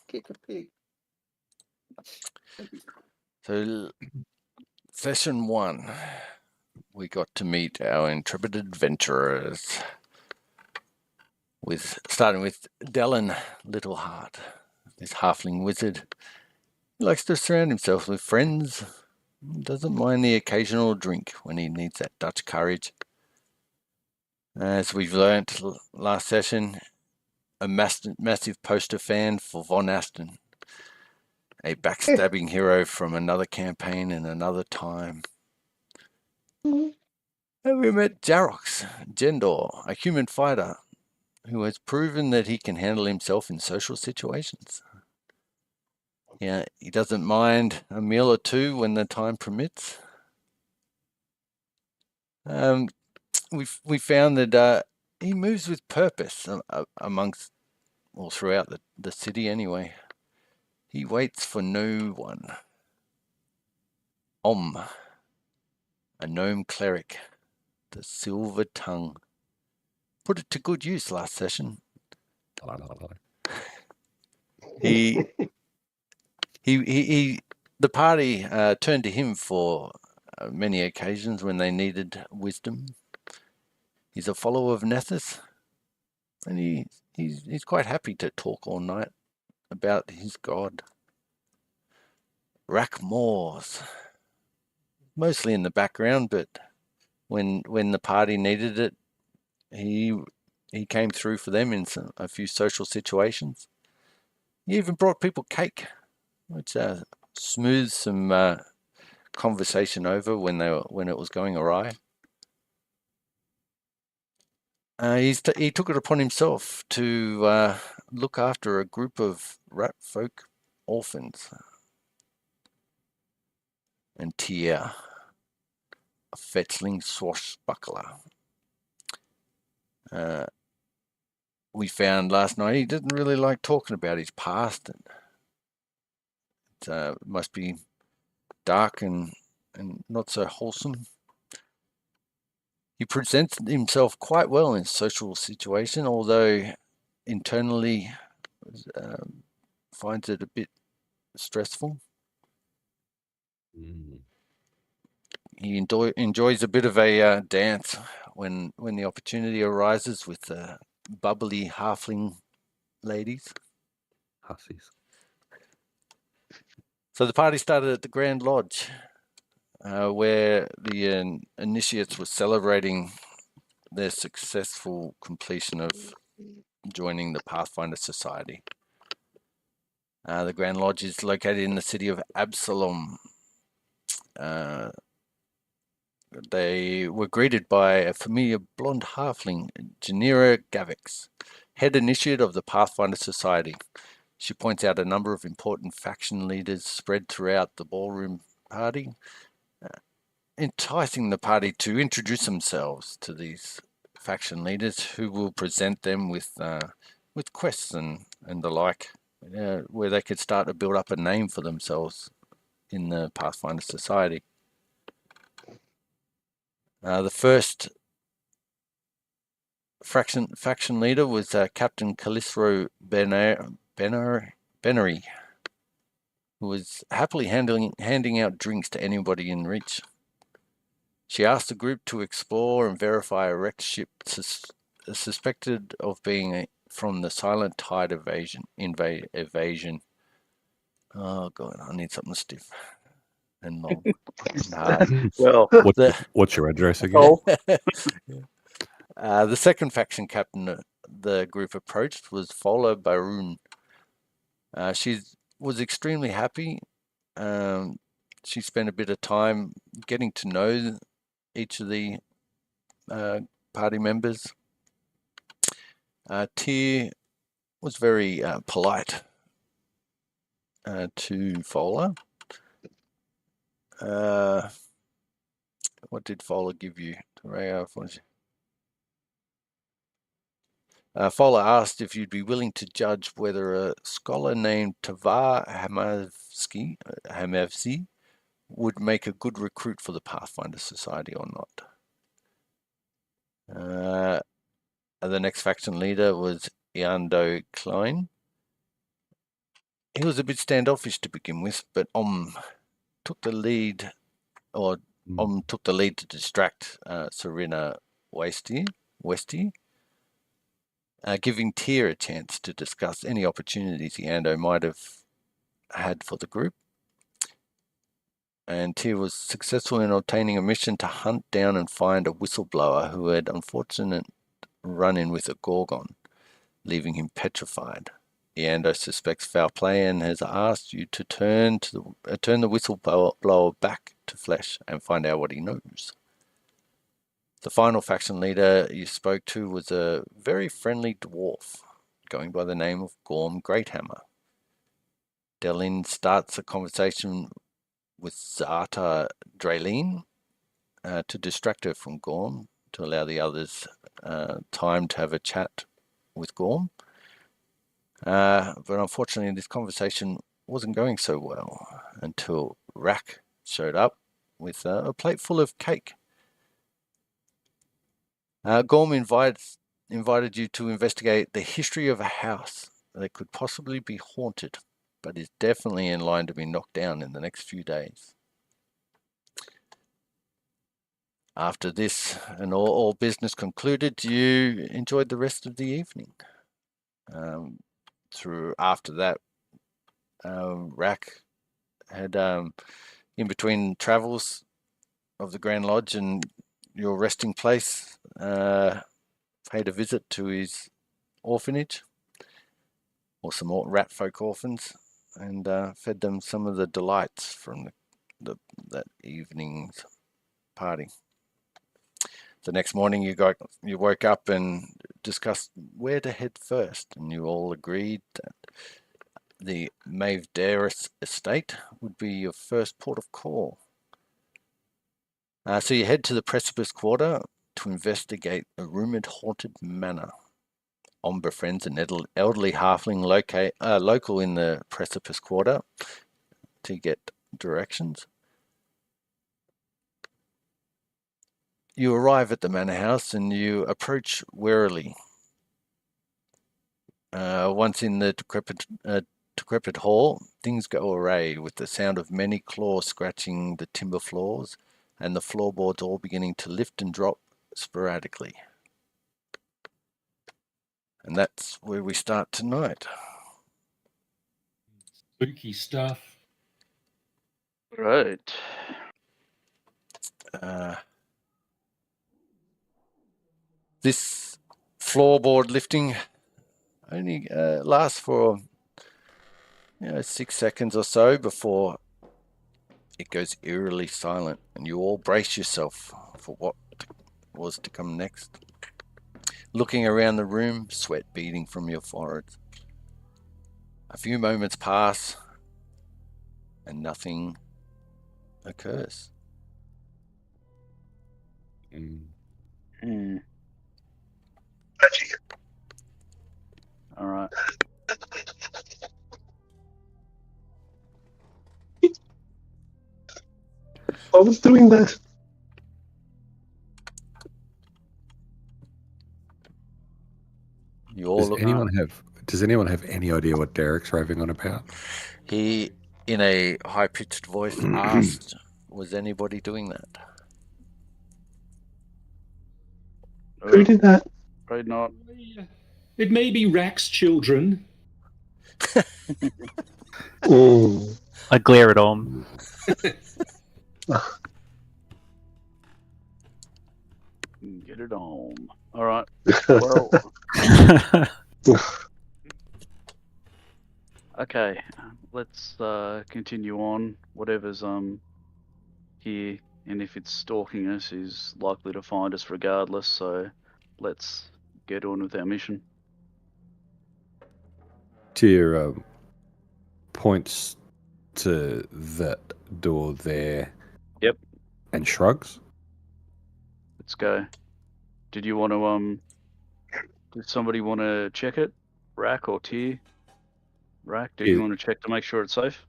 Kick a pig. So, session 1, we got to meet our intrepid adventurers. Starting with Dallin Littleheart, this halfling wizard. He likes to surround himself with friends. Doesn't mind the occasional drink when he needs that Dutch courage. As we've learnt last session, a massive poster fan for Von Aston, a backstabbing hero from another campaign in another time. And we met Jarox Gendor, a human fighter who has proven that he can handle himself in social situations. Yeah, he doesn't mind a meal or two when the time permits. We found that he moves with purpose throughout the city anyway. He waits for no one. A gnome cleric, the silver tongue. Put it to good use last session. The party turned to him for many occasions when they needed wisdom. He's a follower of Nethys, and he's quite happy to talk all night about his god. Rackmores, mostly in the background, but when the party needed it, he came through for them in a few social situations. He even brought people cake, which smoothed some conversation over when it was going awry. He took it upon himself to look after a group of rat folk orphans. And Tia, a fetchling swashbuckler. We found last night he didn't really like talking about his past. It must be dark and not so wholesome. He presents himself quite well in social situation, although internally finds it a bit stressful. He enjoys a bit of a dance when the opportunity arises with bubbly halfling ladies. Hussies. So the party started at the Grand Lodge, where the initiates were celebrating their successful completion of joining the Pathfinder Society. The Grand Lodge is located in the city of Absalom. They were greeted by a familiar blonde halfling, Janira Gavix, head initiate of the Pathfinder Society. She points out a number of important faction leaders spread throughout the ballroom party, enticing the party to introduce themselves to these faction leaders, who will present them with quests and the like, where they could start to build up a name for themselves in the Pathfinder Society. The first faction leader was Captain Calistro Benery, who was happily handing out drinks to anybody in reach. She asked the group to explore and verify a wrecked ship suspected of being from the Silent Tide evasion. Oh God, I need something stiff and long. Well, what's your address again? The second faction captain the group approached was Fola Baroon. She was extremely happy. She spent a bit of time getting to know each of the party members. Tyr was very polite to Fola. What did Fola give you? Fola asked if you'd be willing to judge whether a scholar named Tavar Hamavsi would make a good recruit for the Pathfinder Society or not. The next faction leader was Iando Klein. He was a bit standoffish to begin with, but took the lead, took the lead to distract Serena Westy, giving Tyr a chance to discuss any opportunities Ando might have had for the group. And Tyr was successful in obtaining a mission to hunt down and find a whistleblower who had unfortunate run-in with a Gorgon, leaving him petrified. Ando suspects foul play and has asked you to turn the whistleblower back to flesh and find out what he knows. The final faction leader you spoke to was a very friendly dwarf, going by the name of Gorm Greathammer. Delin starts a conversation with Zata Draleen to distract her from Gorm, to allow the others time to have a chat with Gorm. But unfortunately, this conversation wasn't going so well until Rack showed up with a plate full of cake. Gorm invited you to investigate the history of a house that could possibly be haunted, but is definitely in line to be knocked down in the next few days. After this and all business concluded, you enjoyed the rest of the evening. After that, Rack had, in between travels of the Grand Lodge and your resting place, paid a visit to his orphanage, or some rat folk orphans, and fed them some of the delights from that evening's party. The next morning, you woke up and discussed where to head first, and you all agreed that the Mavedaris estate would be your first port of call. So you head to the Precipice Quarter to investigate a rumoured haunted manor. Om befriends an elderly halfling local in the Precipice Quarter to get directions. You arrive at the manor house and you approach warily. Once in the decrepit hall, things go awry with the sound of many claws scratching the timber floors and the floorboards all beginning to lift and drop sporadically. And that's where we start tonight. Spooky stuff. Right. This floorboard lifting only lasts for 6 seconds or so before it goes eerily silent, and you all brace yourself for what was to come next. Looking around the room, sweat beading from your foreheads. A few moments pass, and nothing occurs. All right. I was doing that. You all Does anyone have any idea what Derek's raving on about? He, in a high-pitched voice, asked, was anybody doing that? Who did that? Afraid not. It may be Rack's children. I glare at Om. Get it on. All right. Well. Okay. Let's continue on. Whatever's here, and if it's stalking us, is likely to find us regardless. So let's get on with our mission. Tyr points to that door there. Yep. And shrugs. Let's go. Did you want to did somebody want to check it? Rack or Tyr? Rack, do you want to check to make sure it's safe?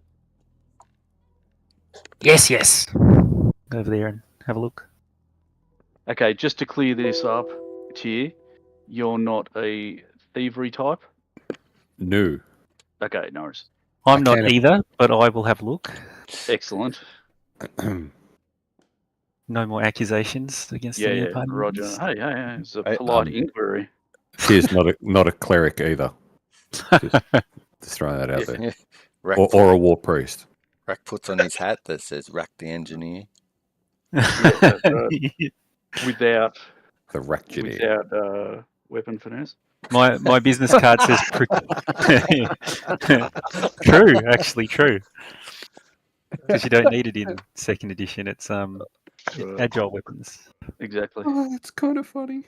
Yes. Go over there and have a look. Okay, just to clear this up, Tyr, you're not a thievery type? No. Okay, no worries. I'm not can- either, but I will have a look. Excellent. No more accusations against Yeah, any yeah, of the party Roger. members. Hey, it's a Hey, polite inquiry. She's not a cleric either. Just throwing that out Yeah. there. Rack, Or a war priest. Rack puts on his hat that says Rack the Engineer. Yeah, that's right. Without The Rakjani. weapon finesse. My business card says true, actually true. Because you don't need it in second edition. It's agile weapons. Exactly. Oh, that's kind of funny.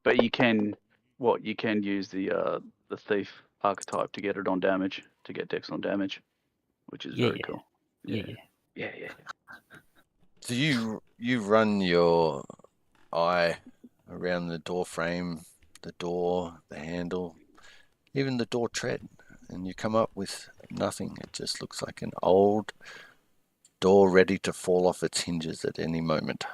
But you can use the thief archetype to get it on damage, to get dex on damage, which is very cool. Yeah. Yeah. Do you run your eye around the door frame, the door, the handle, even the door tread, and you come up with nothing? It just looks like an old door ready to fall off its hinges at any moment.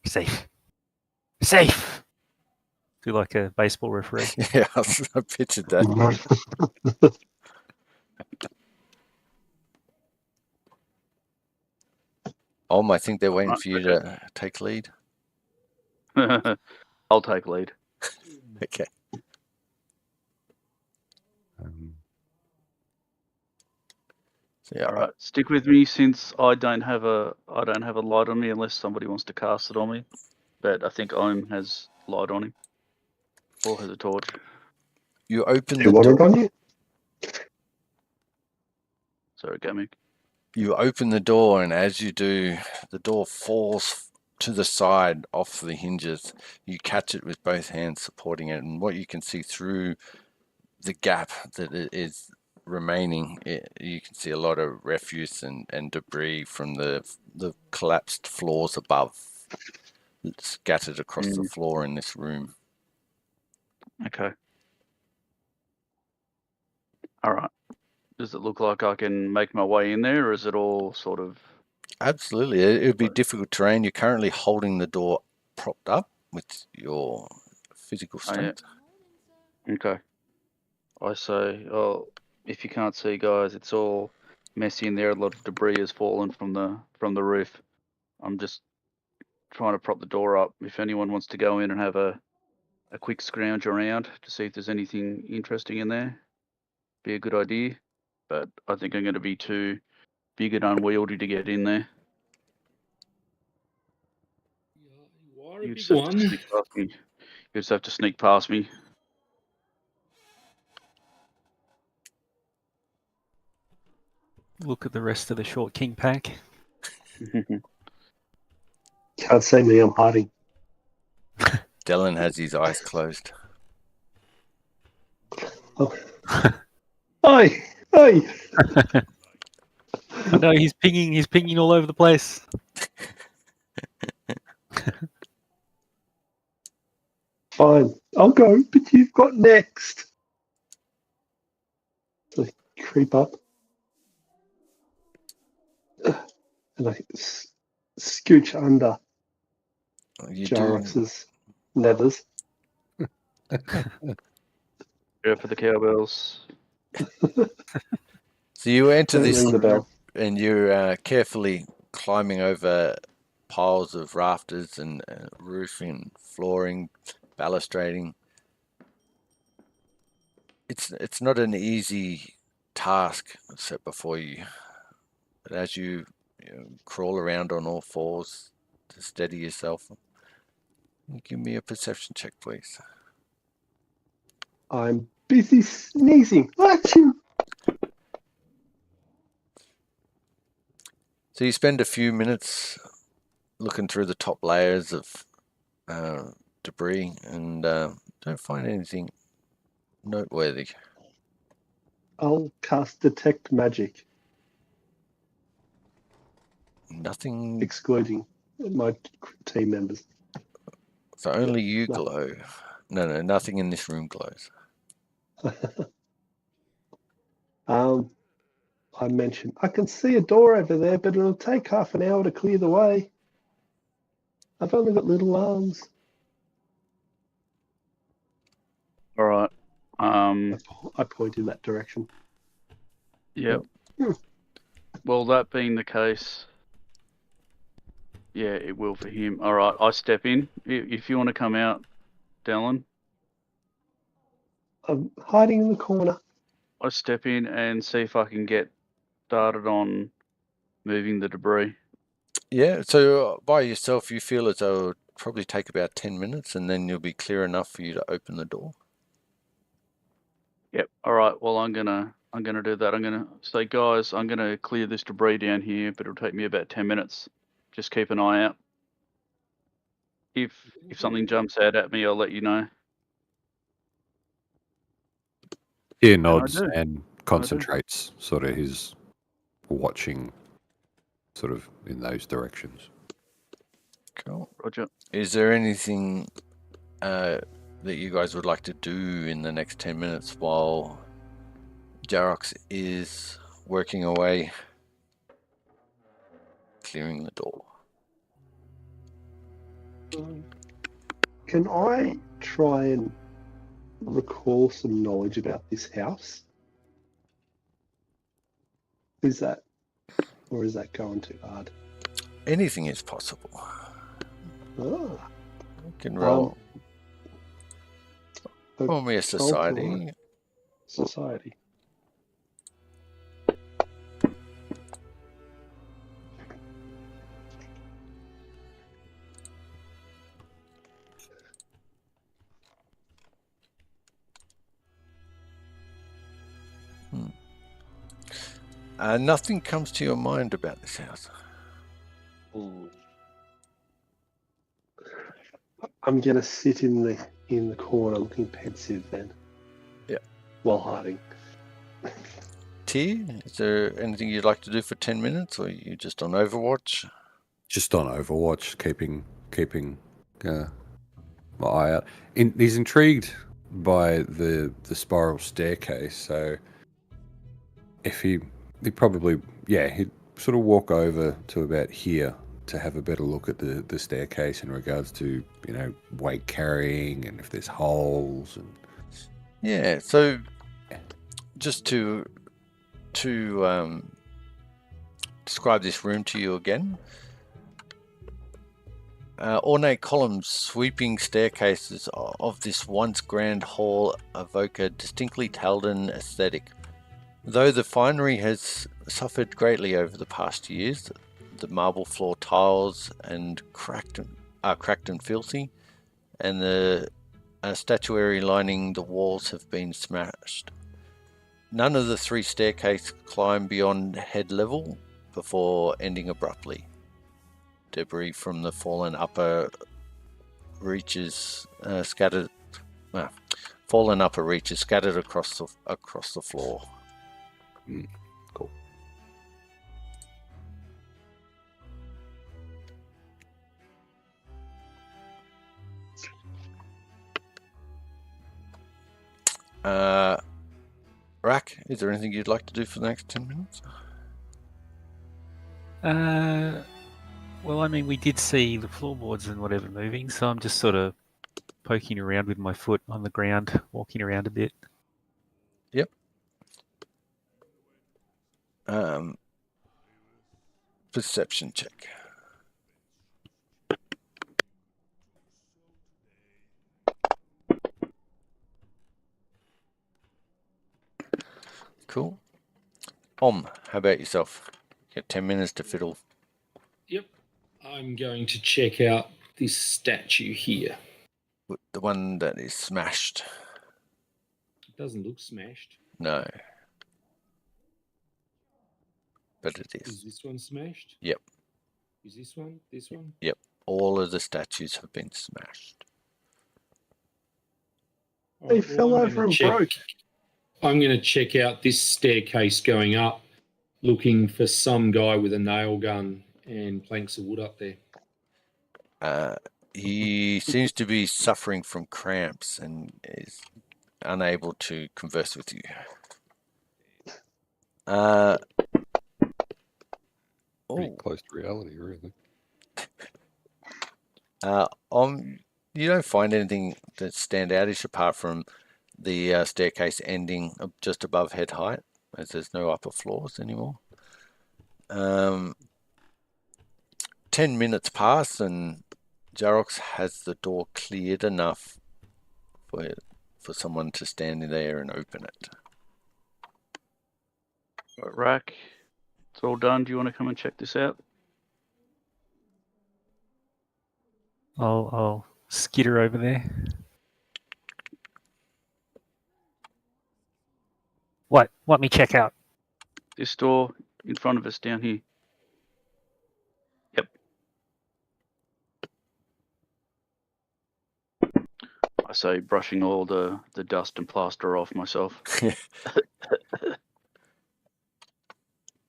Safe. Feel like a baseball referee. Yeah, I pictured that. I think they're waiting for you to take lead. I'll take lead. Okay. So yeah, All right, stick with me since I don't have a light on me unless somebody wants to cast it on me. But I think Ohm has light on him, or has a torch. you open Do the you want it door. on you? Sorry, Gamic. You open the door, and as you do, the door falls to the side off the hinges. You catch it with both hands, supporting it, and what you can see through the gap that it is remaining, you can see a lot of refuse and debris from the collapsed floors above, scattered across the floor in this room. Okay. All right. Does it look like I can make my way in there, or is it all sort of... Absolutely. It would be difficult terrain. You're currently holding the door propped up with your physical strength. Okay. I say, if you can't see, guys, it's all messy in there. A lot of debris has fallen from the roof. I'm just trying to prop the door up. If anyone wants to go in and have a quick scrounge around to see if there's anything interesting in there, be a good idea. But I think I'm going to be too big and unwieldy to get in there. You are a You big just have one. to sneak past me. You just have to sneak past me. Look at the rest of the short king pack. Can't see me, I'm hiding. Dylan has his eyes closed. Oi! No, he's pinging all over the place. Fine, I'll go, but you've got next. So I creep up. And I scooch under You do. Jaros's nethers. Go for the cowbells. So you enter Don't this ring the bell. and you're carefully climbing over piles of rafters and roofing, flooring, balustrading. It's not an easy task set before you, but as you crawl around on all fours to steady yourself, give me a perception check, please. I'm busy sneezing. Achoo! So you spend a few minutes looking through the top layers of debris and don't find anything noteworthy. I'll cast Detect Magic, Nothing. excluding my team members. So only you No. glow. No, nothing in this room glows. I mentioned I can see a door over there, but it'll take half an hour to clear the way. I've only got little arms. I point in that direction. Yep. Hmm. Well, that being the case, yeah, it will for him. All right, I step in. If you want to come out, Dallin, I'm hiding in the corner. I step in and see if I can get started on moving the debris. Yeah, so by yourself, you feel as though it would probably take about 10 minutes, and then you'll be clear enough for you to open the door. Yep. All right. Well, I'm gonna do that. I'm gonna say, guys, I'm gonna clear this debris down here, but it'll take me about 10 minutes. Just keep an eye out. If something jumps out at me, I'll let you know. He And I nods do. and concentrates, sort of his watching, sort of in those directions. Cool. Roger. Is there anything that you guys would like to do in the next 10 minutes while Jarox is working away, clearing the door? Can I try and recall some knowledge about this house? Is that going too hard? Anything is possible. Oh, You can roll me a society. alright. Society. Nothing comes to your mind about this house. I'm gonna sit in the corner looking pensive then. Yeah. While hiding. T, is there anything you'd like to do for 10 minutes, or are you just on Overwatch? Just on Overwatch, keeping my eye out. He's intrigued by the spiral staircase, so if he'd probably, he'd sort of walk over to about here to have a better look at the staircase in regards to, weight carrying and if there's holes and. Yeah, so just to describe this room to you again. Ornate columns, sweeping staircases of this once grand hall evoke a distinctly Taldan aesthetic. Though the finery has suffered greatly over the past years, the marble floor tiles are cracked and filthy, and the statuary lining the walls have been smashed. None of the three staircases climb beyond head level before ending abruptly. Debris from the fallen upper reaches scattered across the floor. Cool. Rack, is there anything you'd like to do for the next 10 minutes? Well, I mean, we did see the floorboards and whatever moving, so I'm just sort of poking around with my foot on the ground, walking around a bit. Yep. Perception check. Cool. How about yourself? You got 10 minutes to fiddle. Yep. I'm going to check out this statue here. The one that is smashed. It doesn't look smashed. No. But it Is is. this one smashed? Yep. Is this one? This one? Yep. All of the statues have been smashed. They fell over and broke. I'm going to check out this staircase going up, looking for some guy with a nail gun and planks of wood up there. He seems to be suffering from cramps and is unable to converse with you. Pretty close to reality, really. You don't find anything that stand outish apart from the staircase ending just above head height, as there's no upper floors anymore. 10 minutes pass and Jarox has the door cleared enough for someone to stand in there and open it. Right, Rack, it's all done. Do you want to come and check this out? I'll skitter over there. What? What me check out? This door in front of us down here. Yep. I say, brushing all the dust and plaster off myself.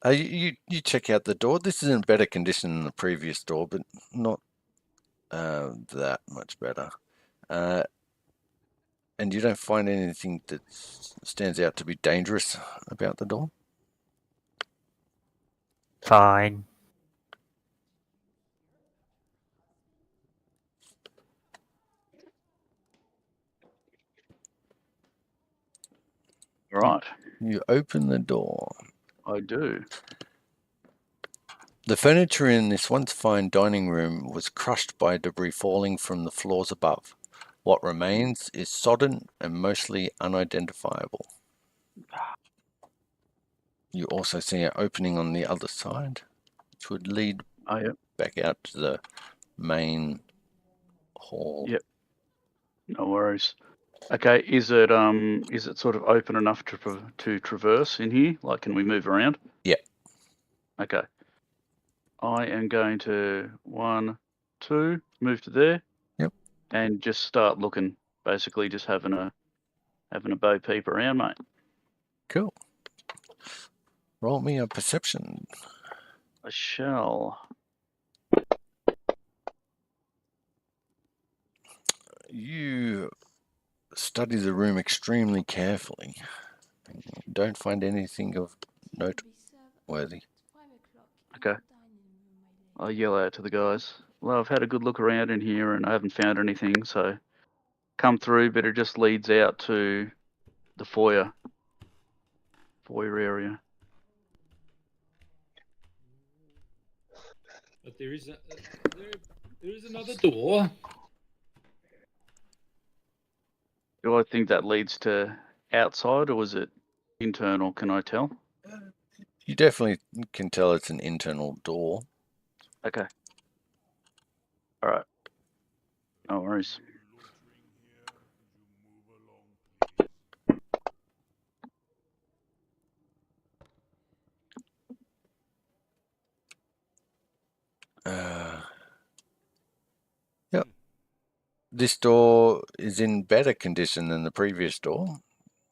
You check out the door. This is in better condition than the previous door, but not that much better. And you don't find anything that stands out to be dangerous about the door? Fine. Right, You open the door. I do. The furniture in this once fine dining room was crushed by debris falling from the floors above. What remains is sodden and mostly unidentifiable. You also see an opening on the other side, which would lead Oh, yep. back out to the main hall. Yep. No worries. Okay, is it sort of open enough to traverse in here? Like, can we move around? Yep. Okay. I am going to 1, 2, move to there. Yep. And just start looking. Basically, just having a bo peep around, mate. Cool. Roll me a perception. I shall. You study the room extremely carefully. Don't find anything of noteworthy. Okay. I yell out to the guys. Well, I've had a good look around in here and I haven't found anything, so come through, but it just leads out to the foyer area. But there is another door. Do I think that leads to outside or is it internal? Can I tell? You definitely can tell it's an internal door. Okay. All right. No worries. Yep. This door is in better condition than the previous door.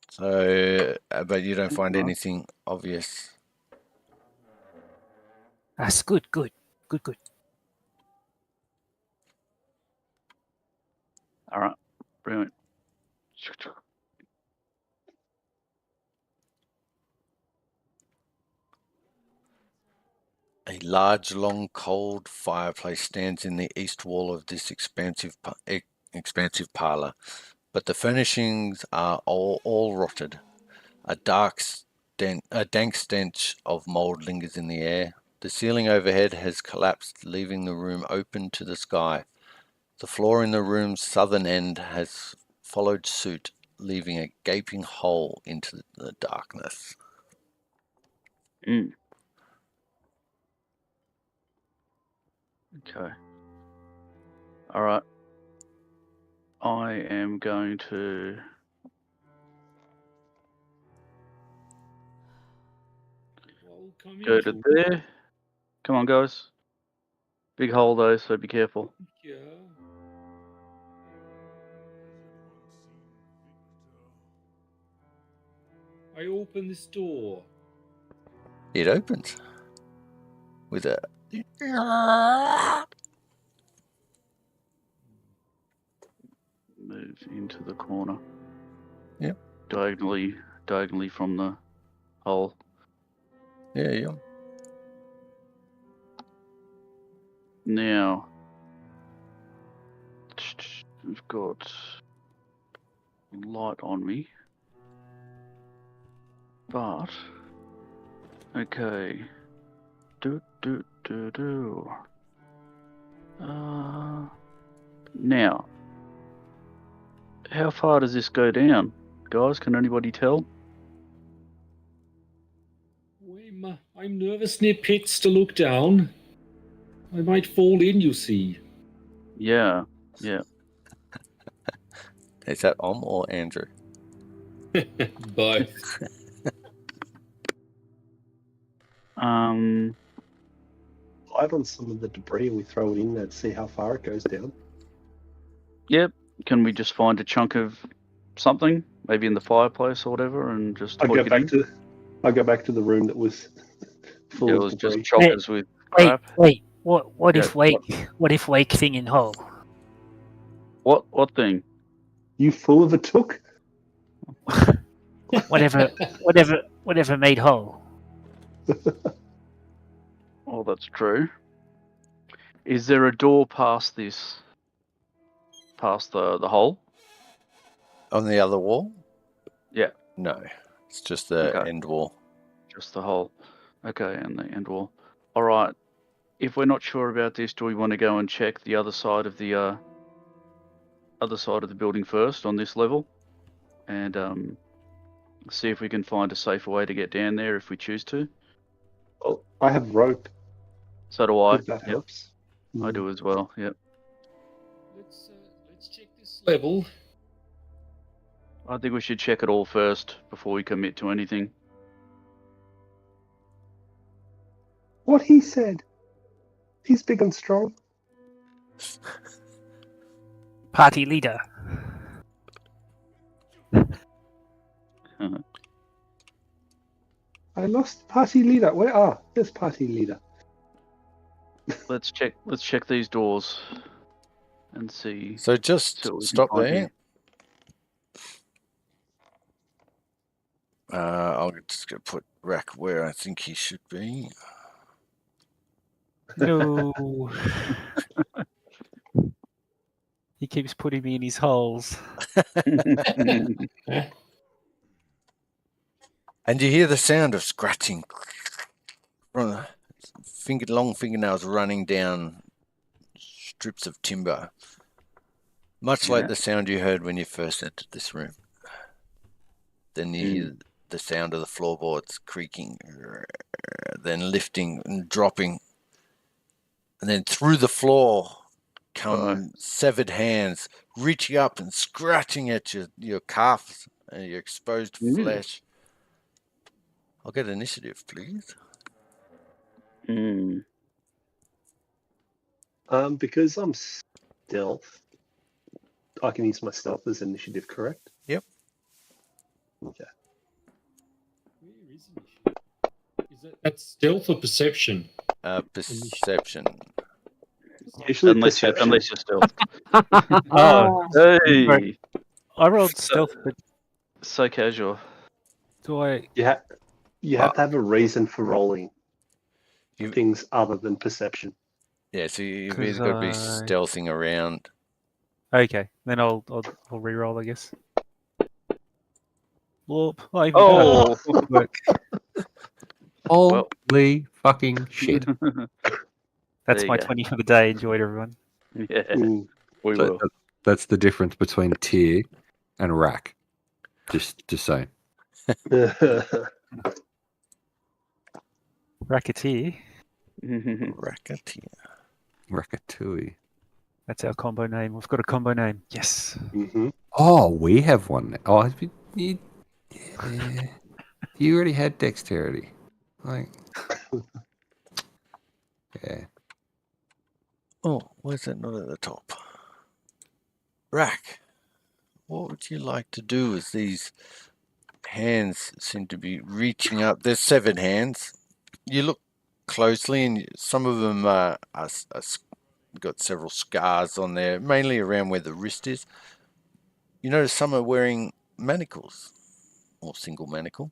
So, but you don't find Right. anything obvious. That's good. All right. Brilliant. A large, long, cold fireplace stands in the east wall of this expansive parlour, but the furnishings are all rotted. A dank stench of mould lingers in the air. The ceiling overhead has collapsed, leaving the room open to the sky. The floor in the room's southern end has followed suit, leaving a gaping hole into the darkness. Okay. All right. I am going to go to there. Come on, guys. Big hole though, so be careful. Yeah. I open this door. It opens with a Move into the corner. Yep. Diagonally from the hole. yeah. Now, we've got light on me. But okay. Now, how far does this go down, guys? Can anybody tell? I'm nervous near pits to look down. I might fall in, you see. Yeah. Is that Om or Andrew? Both. Light on some of the debris and we throw it in there to see how far it goes down. Yep. Can we just find a chunk of something, maybe in the fireplace or whatever, and just I hook go it back in? to the room that was full It of was debris. just chockers with Wait, crap. wait. What Yeah, if wake thing in hole? What thing? You full of a took? Whatever made hole. Oh, that's true. Is there a door past this? Past the hole? On the other wall? Yeah. No, it's just the Okay. end wall. Just the hole. Okay, and the end wall. All right. If we're not sure about this, do we want to go and check the other side of the building first on this level, and see if we can find a safer way to get down there if we choose to? Well, I have rope, So do I. if that Yep, helps. I do as well. Yep. Let's check this level. I think we should check it all first before we commit to anything. What he said. He's big and strong. Party leader. I lost party leader. Where are? There's party leader. Let's check these doors and see. So just what we can stop find there. here. I'm just going to put Rack where I think he should be. No. He keeps putting me in his holes. And you hear the sound of scratching. Long fingernails running down strips of timber. Much like Yeah. the sound you heard when you first entered this room. Then you hear the sound of the floorboards creaking, then lifting and dropping. And then through the floor come severed hands reaching up and scratching at your calves and your exposed flesh. I'll get initiative, please. Because I'm stealth, I can use my stealth as initiative, correct? Yep. Okay. Where is initiative? That's stealth or perception? Perception. Usually unless you're stealth. Oh, Hey, I rolled stealth, but so casual. do I? You have to have a reason for rolling things other than perception. Yeah, so you've 'Cause either got to be stealthing around. Okay, then I'll re-roll, I guess. Whoop! Oh, Work. Holy fucking shit. That's There you my go. 20 for the day. Enjoy it, everyone. Yeah, we So will. that's the difference between tier and rack. Just saying. Racketeer. Racketeer. Ratatouille. That's our combo name. We've got a combo name. Yes. Oh, we have one. Oh, you already had dexterity. Like, yeah. Oh, why is that not at the top? Rack, what would you like to do as these hands seem to be reaching up? There's 7 hands. You look closely, and some of them are got several scars on there, mainly around where the wrist is. You notice some are wearing manacles, or single manacle.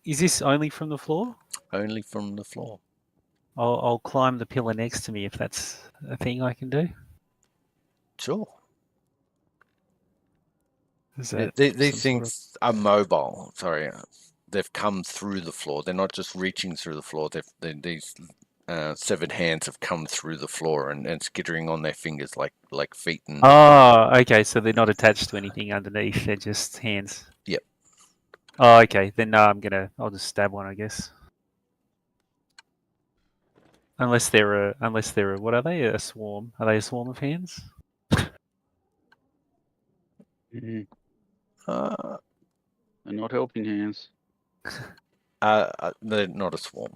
Is this only from the floor? Only from the floor. I'll climb the pillar next to me if that's a thing I can do. Sure. Is that These some sort of- things are mobile. Sorry, they've come through the floor. They're not just reaching through the floor. These severed hands have come through the floor and skittering on their fingers like feet. And Oh, okay. So they're not attached to anything underneath. They're just hands. Yep. Oh, okay. Then no, I'll just stab one, I guess. Unless they're a, what are they? A swarm? Are they a swarm of hands? Mhm. uh, They're not helping hands. they're not a swarm.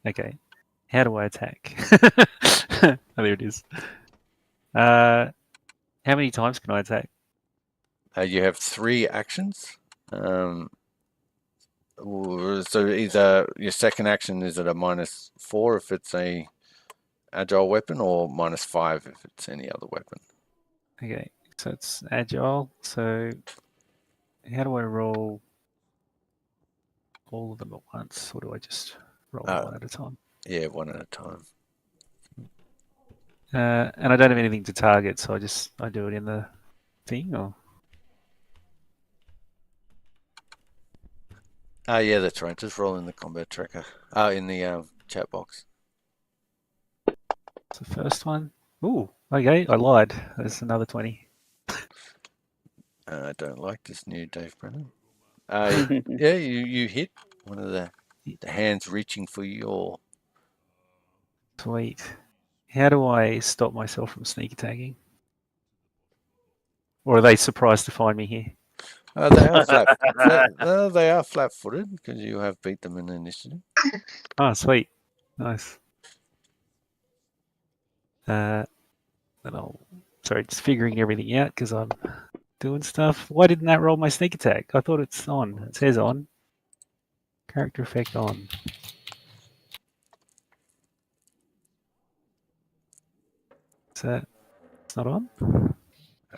Okay. How do I attack? Oh, there it is. How many times can I attack? You have 3 actions. So either your second action is at a -4 if it's a agile weapon, or -5 if it's any other weapon. Okay, so it's agile. So how do I roll all of them at once, or do I just roll one at a time? Yeah, one at a time. And I don't have anything to target, so I do it in the thing, or Yeah, that's right. Just roll in the combat tracker. In the chat box. it's the first one. Ooh, okay, I lied. There's another 20. I don't like this new Dave Brennan. Yeah, you hit one of the hands reaching for your. Sweet. How do I stop myself from sneak attacking? Or are they surprised to find me here? They are flat. They are flat-footed because you have beat them in the initiative. Oh, sweet. Nice. And sorry, just figuring everything out because I'm doing stuff. Why didn't that roll my sneak attack? I thought it's on. It says on. Character effect on. Is that? It's not on?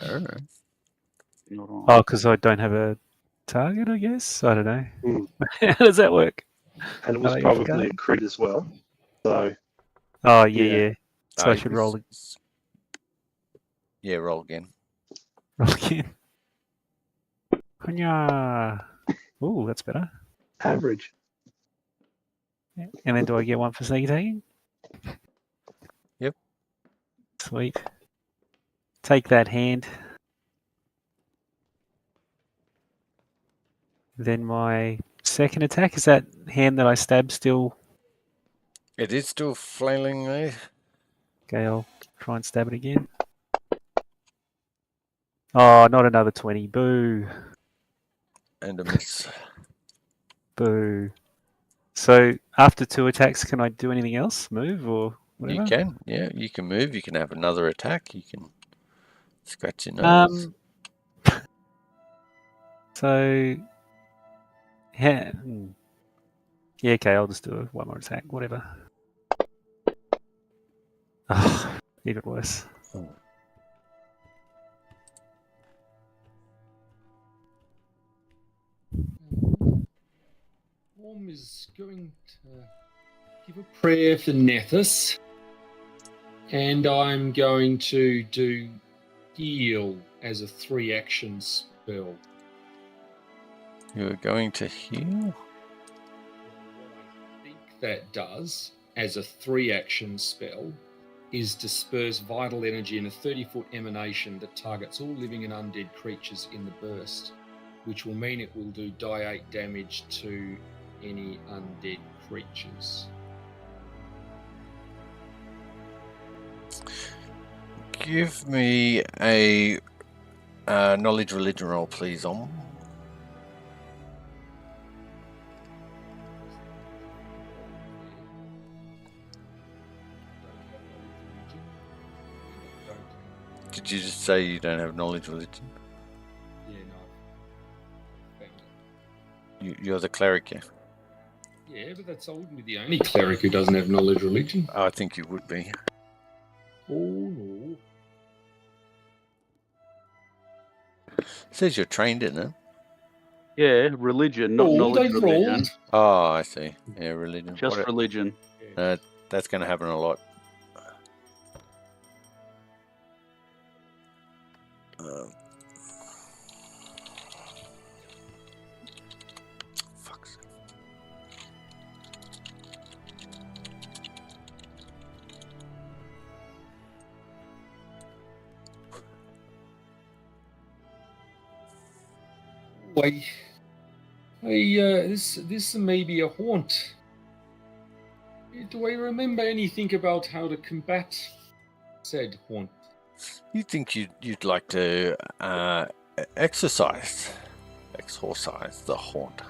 I don't know. Not on. Oh, because I don't have a target, I guess? I don't know. Hmm. How does that work? And it was Oh, you probably forgot? a crit as well. So Oh, Yeah. yeah. So I should roll it. Yeah, roll again. Roll again. Hunya. Ooh, that's better. average. And then do I get one for sneak attacking? Yep. Sweet. Take that hand. Then my second attack, is that hand that I stabbed still? It is still flailing there. Okay, I'll try and stab it again. Oh, not another 20. Boo. And a miss. Boo. So after 2 attacks, can I do anything else? Move or whatever? You can, yeah. You can move. You can have another attack. You can scratch your nose. So, yeah, okay, I'll just do one more attack, whatever. Oh, even worse. Orm is going to give a prayer for Nethys, and I'm going to do heal as a 3-action spell. You're going to heal? What I think that does as a 3-action spell is disperse vital energy in a 30-foot emanation that targets all living and undead creatures in the burst, which will mean it will do die 8 damage to any undead creatures. Give me a knowledge religion roll, please, Om. Did you just say you don't have knowledge religion? Yeah, no. Found it. You're the cleric, yeah? Yeah, but that's I wouldn't be the only cleric who doesn't have knowledge religion. I think you would be. Oh no. It says you're trained in it. Yeah, religion, not knowledge I've religion. rolled. Oh, I see. Yeah, religion. Just religion. That's going to happen a lot. This may be a haunt. Do I remember anything about how to combat said haunt? You think you'd like to exorcise the haunt?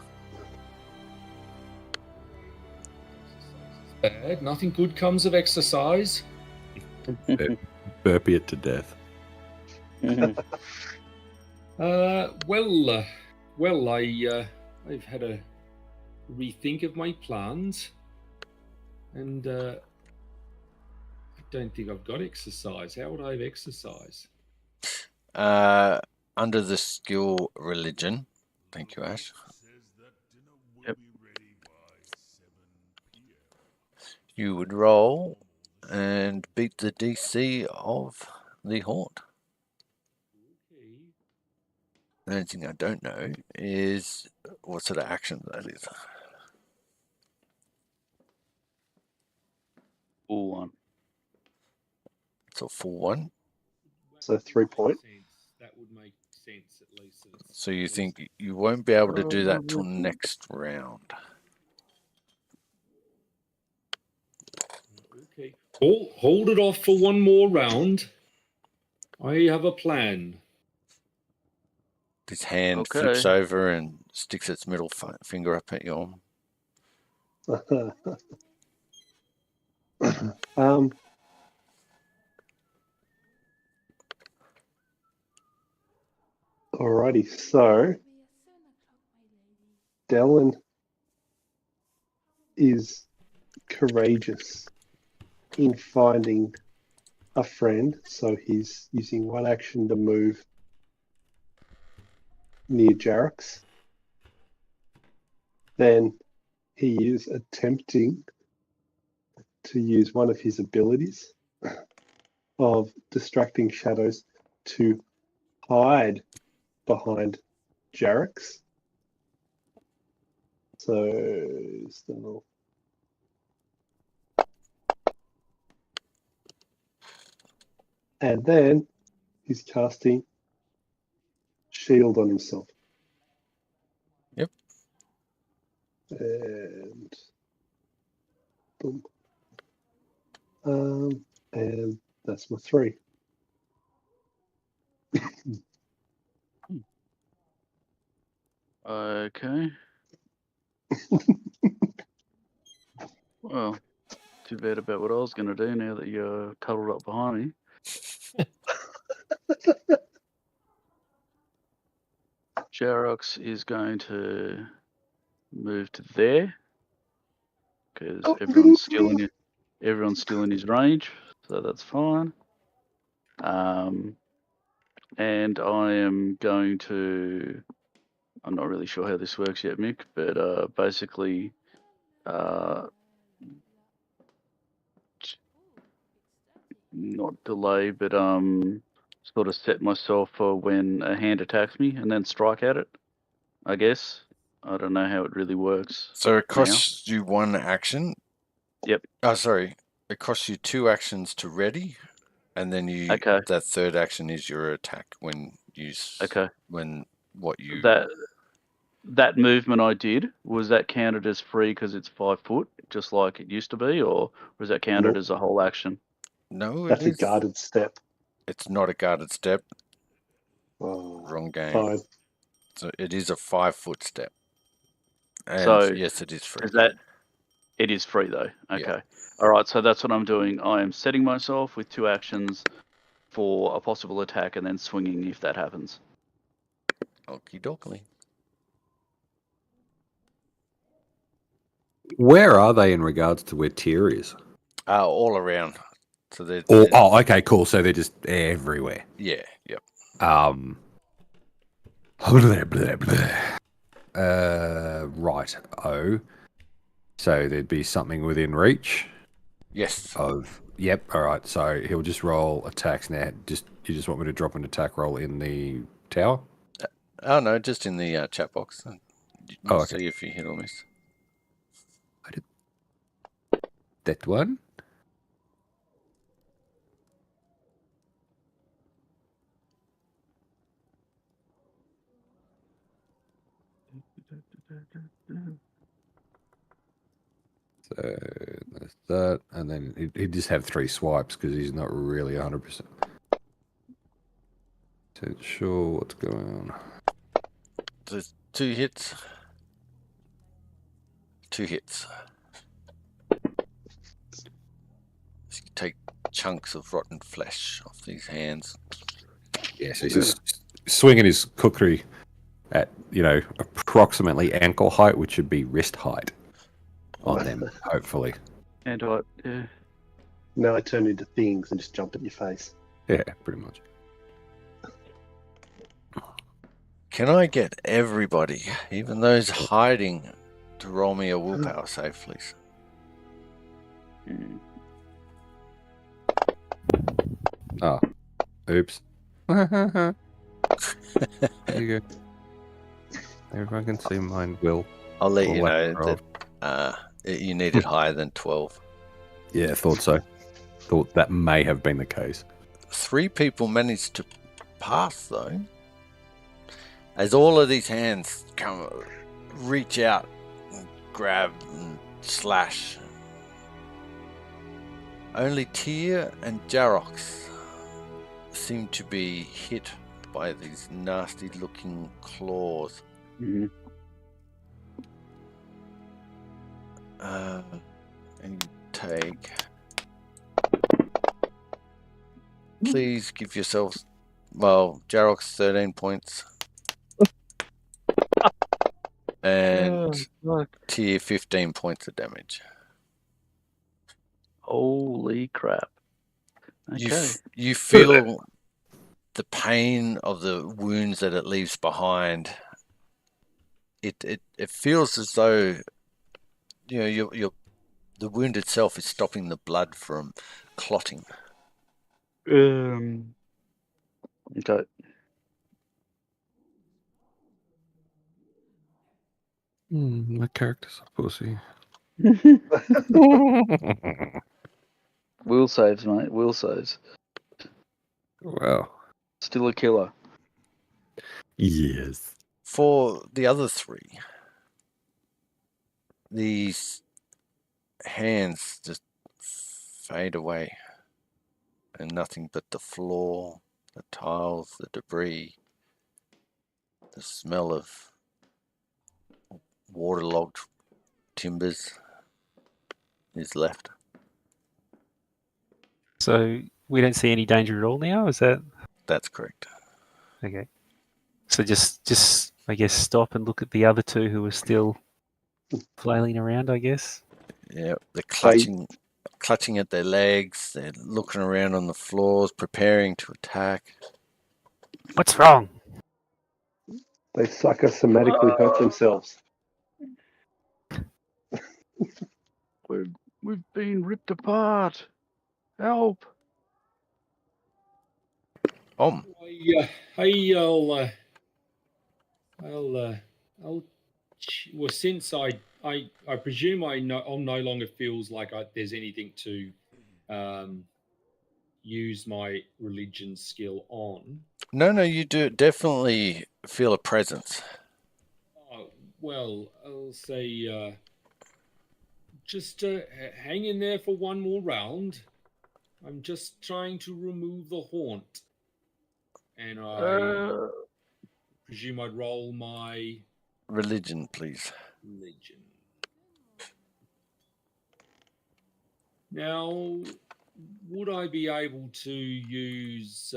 Bad. Nothing good comes of exercise. Burpee it to death. I've had a rethink of my plans, and I don't think I've got exercise. How would I have exercise? Under the skill religion. Thank you, Ash. Yep. You would roll and beat the DC of the haunt. Okay. The only thing I don't know is what sort of action that is. Full one. It's a full one. So 3 point. That would make sense at least. So you think you won't be able to do that till next round? Okay. Hold it off for one more round. I have a plan. His hand Okay. flips over and sticks its middle finger up at your arm. Alrighty, so Dellen is courageous in finding a friend, so he's using one action to move near Jarrux. Then he is attempting to use one of his abilities of distracting shadows to hide behind Jarrux. So still. And then he's casting shield on himself. Yep. And boom. And that's my 3. Okay. Well, too bad about what I was going to do now that you're cuddled up behind me. Jarrux is going to move to there because everyone's still in his range, so that's fine. And I am going to. I'm not really sure how this works yet, Mick, but basically, not delay, but sort of set myself for when a hand attacks me and then strike at it. I guess I don't know how it really works. So it costs you one action. Yep. Oh, sorry. It costs you 2 actions to ready, and then that third action is your attack when you that movement I did, was that counted as free because it's 5 foot, just like it used to be, or was that counted as a whole action? No, that's a guarded step. It's not a guarded step. Oh, Wrong game. fine. So it is a 5 foot step. And so yes, it is free. It is free though. Okay. Yeah. All right. So that's what I'm doing. I am setting myself with 2 actions for a possible attack and then swinging if that happens. Okie dokie. Where are they in regards to where Tyr is? All around. So they're okay, cool. So they're just everywhere. Yeah. Yep. Right. Oh. So there'd be something within reach. Yes. Yep. All right. So he'll just roll attacks now. You just want me to drop an attack roll in the tower? Oh no, just in the chat box. Okay. See if you hit or miss. That one. So there's that, and then he'd just have 3 swipes because he's not really 100% sure what's going on. There's 2 hits. 2 hits. So you take chunks of rotten flesh off these hands. Yeah, so he's just swinging his kukri at, approximately ankle height, which should be wrist height on them, hopefully. And yeah. Now I turn into things and just jump at your face. Yeah, pretty much. Can I get everybody, even those hiding, to roll me a willpower save, please? Mm. Oh, oops. There you go. Everyone can see mine will. I'll let you lack know thereof. that you needed higher than 12. Yeah, thought so. Thought that may have been the case. 3 people managed to pass, though. As all of these hands reach out and grab and slash. Only Tyr and Jarox seem to be hit by these nasty looking claws. Mhm. And you take... Please give yourselves... Well, Jarox 13 points. And Tyr 15 points of damage. Holy crap. Okay. You feel the pain of the wounds that it leaves behind. It feels as though the wound itself is stopping the blood from clotting. Okay. My character's a pussy. Will saves, mate. Will saves. Well, Still a killer. yes. For the other 3, these hands just fade away, and nothing but the floor, the tiles, the debris, the smell of waterlogged timbers is left. So we don't see any danger at all now. Is that That's correct. okay? So just I guess stop and look at the other 2 who are still flailing around. I guess. Yeah, they're clutching at their legs. They're looking around on the floors, preparing to attack. What's wrong? They psychosomatically hurt themselves. We've been ripped apart. Help. Well, since I presume I'll no longer feels like there's anything to use my religion skill on. No, you do definitely feel a presence. Well, I'll say just hang in there for one more round. I'm just trying to remove the haunt. And I presume I'd roll my... Religion, please. Religion. Now, would I be able to use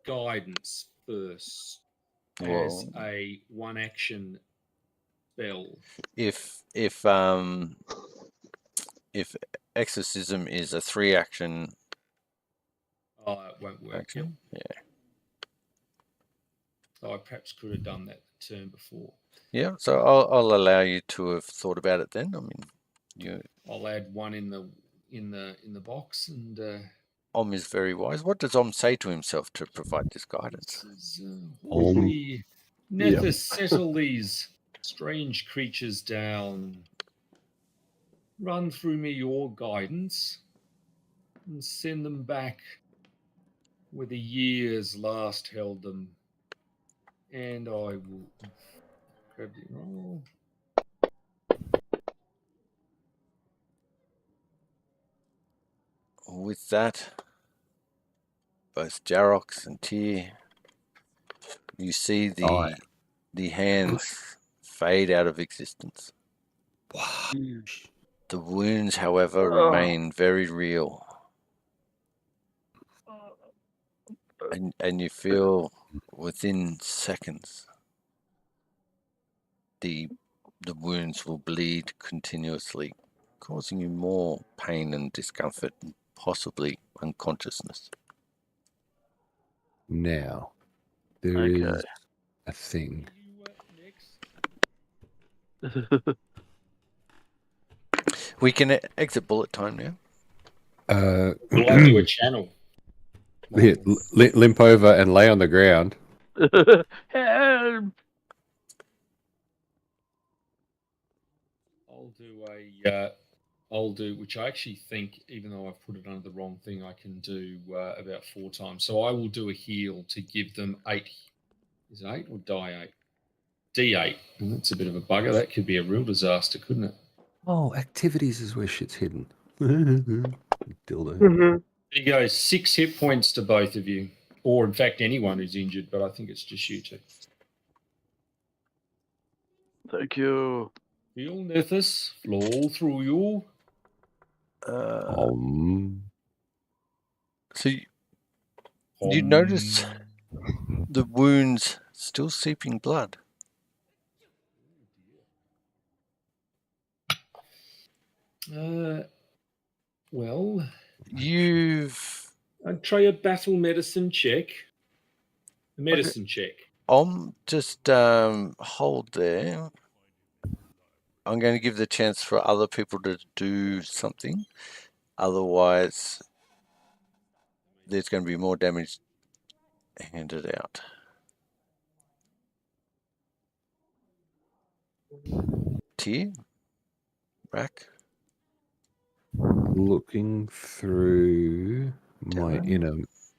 guidance first as a 1-action spell? If exorcism is a 3-action, it won't work. action. Yeah. So I perhaps could have done that the turn before. Yeah. So I'll allow you to have thought about it then. I mean, I'll add 1 in the box, and Om is very wise. What does Om say to himself to provide this guidance? Never settle these strange creatures down. Run through me your guidance and send them back where the years last held them. And I will grab the roll. With that, both Jarox and Tyr, you see Die. the hands fade out of existence. The wounds, however, remain very real. And you feel within seconds the wounds will bleed continuously, causing you more pain and discomfort and possibly unconsciousness. Now, there Okay. is a thing. We can exit bullet time now. We'll have to do a channel. Yeah, limp over and lay on the ground. Help! I'll do, which I actually think, even though I've put it under the wrong thing, I can do about 4 times. So I will do a heal to give them 8. Is it 8 or die 8? D8. And that's a bit of a bugger. That could be a real disaster, couldn't it? Oh, activities is where shit's hidden. Dildo. There you go. 6 hit points to both of you. Or, in fact, anyone who's injured, but I think it's just you two. Thank you. Heal, Nethys. Flow through you. So you notice the wounds still seeping blood. Well, I'd try a battle medicine check. A medicine check. Just hold there. I'm going to give the chance for other people to do something. Otherwise, there's going to be more damage handed out. Tyr? Rack? Looking through my inner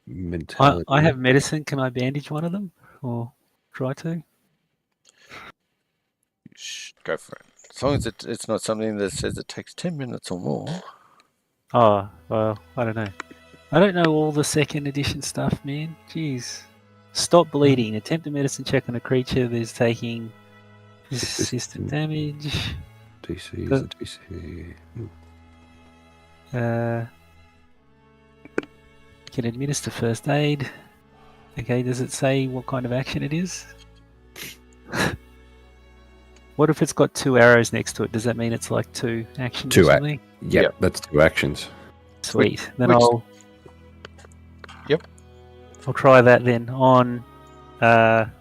mentality. I have medicine. Can I bandage one of them? Or try to? Go for it. As long as it's not something that says it takes 10 minutes or more. Oh, well, I don't know. I don't know all the second edition stuff, man. Jeez. Stop bleeding. Attempt a medicine check on a creature that is taking persistent damage. DC is a DC. Can administer first aid. Okay, does it say what kind of action it is? What if it's got 2 arrows next to it? Does that mean it's like 2 actions 2 or something? Yep, that's 2 actions. Sweet. Then which- I'll try that then on Tyr,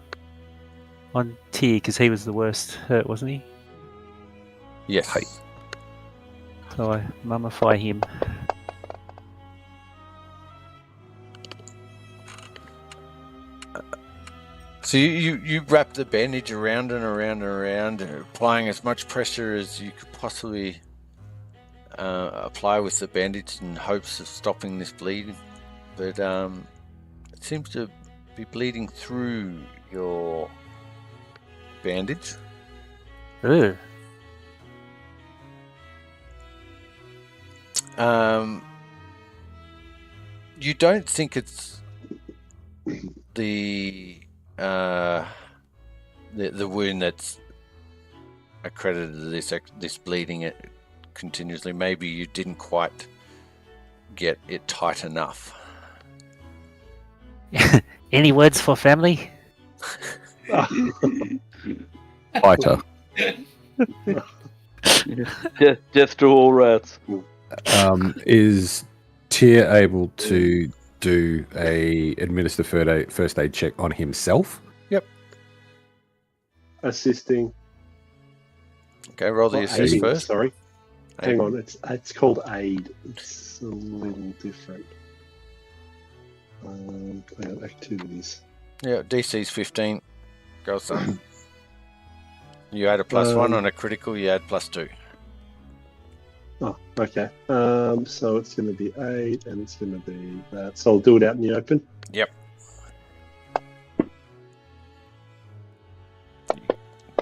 because he was the worst hurt, wasn't he? Yes. Hey. So I mummify him. So you wrap the bandage around and around and around, applying as much pressure as you could possibly apply with the bandage in hopes of stopping this bleeding. But it seems to be bleeding through your bandage. Ugh. You don't think it's the wound that's accredited to this bleeding it continuously. Maybe you didn't quite get it tight enough. Any words for family? Fighter. Death to all rats. Is Tyr able to administer first aid check on himself? Assisting. Okay, roll the Not assist aiding, first. Sorry. Hang Aid. on, it's called aid. It's a little different. Activities. Yeah, DC's 15. Go son. You add a +1 on a critical, you add +2. Oh, okay. So it's going to be 8, and it's going to be that. So I'll do it out in the open. Yep.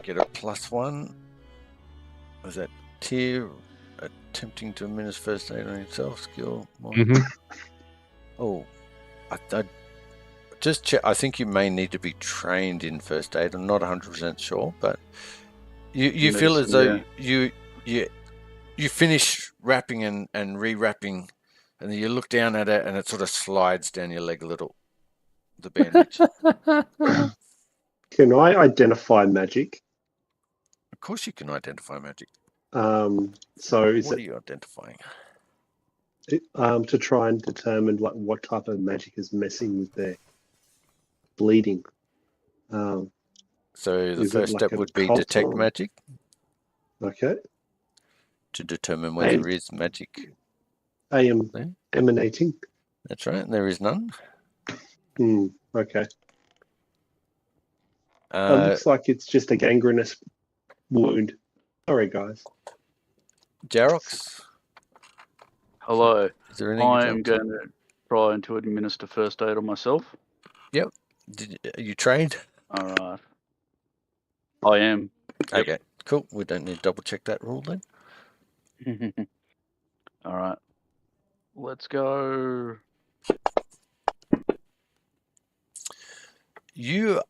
get a +1. Was that tier attempting to administer first aid on himself? Skill. Oh, I just check. I think you may need to be trained in first aid. I'm not 100% sure, but you feel as though you finish wrapping and re-wrapping, and then you look down at it and it sort of slides down your leg a little. The bandage. Can I identify magic? Of course, you can identify magic. So is What are you identifying? To try and determine what type of magic is messing with their bleeding? So the is it first like step a would be cult detect or- magic Okay. to determine whether there is magic. I am there. emanating. That's right. There is none. Okay. It Uh, looks like it's just a gangrenous wound. Sorry, guys. Jarox, Hello. is there anything I you'd am like to- going to try and to administer first aid on myself. Are you trained? All right. I am. Yep. Okay, cool. We don't need to double check that rule then. All right. Let's go. You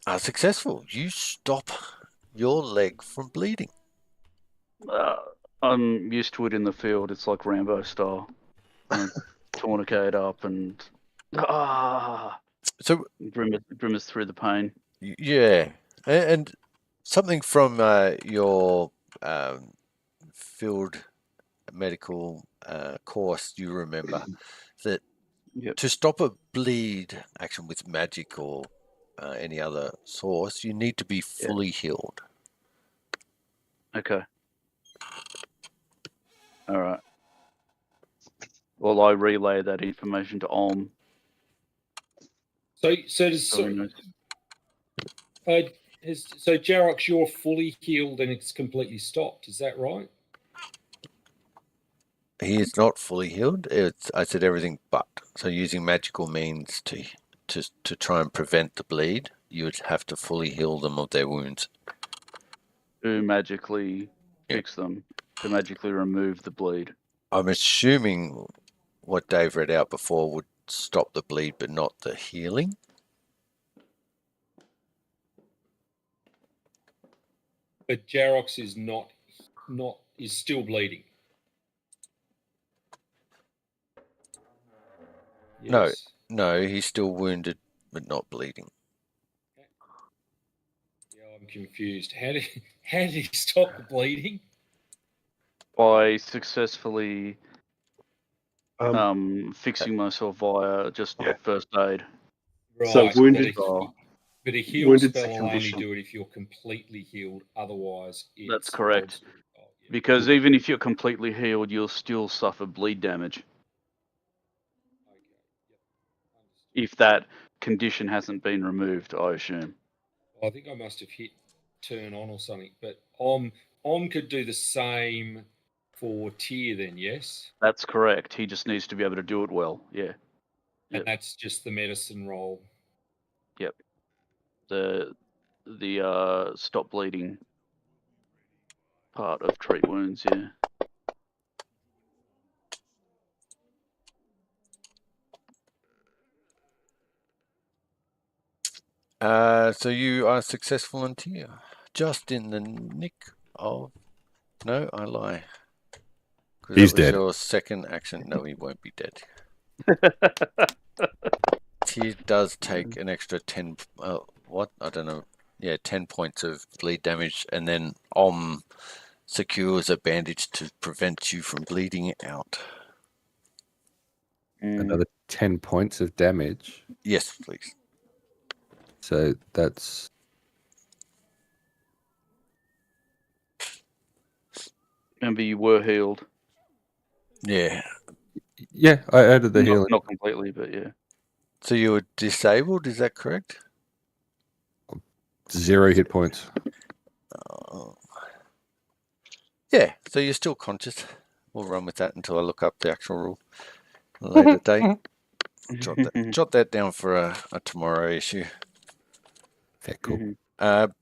are successful. You stop your leg from bleeding. I'm used to it in the field. It's like Rambo style. Tourniquet up and So grimace through the pain. yeah, and something from your field medical course, you remember that Yep. to stop a bleed action with magic or any other source, you need to be fully healed. Okay. All right. Well, I relay that information to Olm. So Jarox, you're fully healed and it's completely stopped. Is that right? He is not fully healed. I said everything but. So using magical means to try and prevent the bleed, you would have to fully heal them of their wounds. To magically fix them. To magically remove the bleed. I'm assuming what Dave read out before would stop the bleed, but not the healing. But Jarox is is still bleeding. Yes. No, he's still wounded, but not bleeding. Yeah, I'm confused. How did he stop the bleeding? By successfully fixing myself via just first aid. Right. So wounded. But a heal wounded spell will only condition. do it if you're completely healed. Otherwise, it's That's correct. Oh, yeah. Because even if you're completely healed, you'll still suffer bleed damage. Okay. Yep. Understood. If that condition hasn't been removed, I assume. Well, I think I must have hit turn on or something. But Om could do the same for Tyr then, yes? That's correct. He just needs to be able to do it well. Yeah. And that's just the medicine roll. Yep. The stop bleeding part of treat wounds, yeah. So you are successful in Tyr. Just in the nick of... No, I lie. He's that was dead. Your second action. No, he won't be dead. Tyr does take an extra 10... what? I don't know. Yeah, 10 points of bleed damage, and then Om secures a bandage to prevent you from bleeding out. Another 10 points of damage. Yes, please. So that's... Remember, you were healed. Yeah. Yeah, I added the healing. Not completely, but yeah. So you were disabled, is that correct? 0 hit points. Yeah, so you're still conscious. We'll run with that until I look up the actual rule at a later date. jot that down for a tomorrow issue. Yeah, cool. Mhm.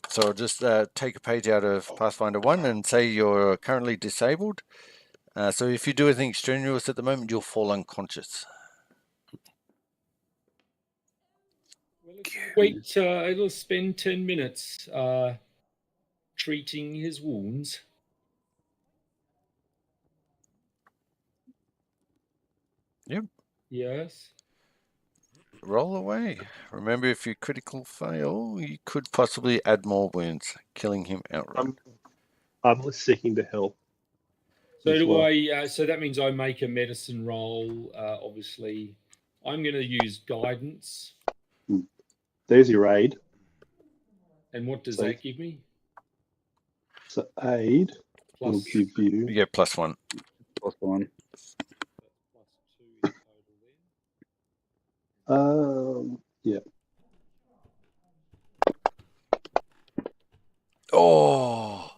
So I'll just take a page out of Pathfinder 1 and say you're currently disabled. So if you do anything extraneous at the moment, you'll fall unconscious. Wait, it'll spend 10 minutes treating his wounds. Yep. Yes. Roll away. Remember, if you critical fail, you could possibly add more wounds, killing him outright. I'm seeking to help. So as do well. I. So that means I make a medicine roll. Obviously, I'm going to use guidance. There's your aid. And what does So- that give me? So aid will Plus, give you. You get +1. Plus one. plus 2 in total then. Yeah. Oh!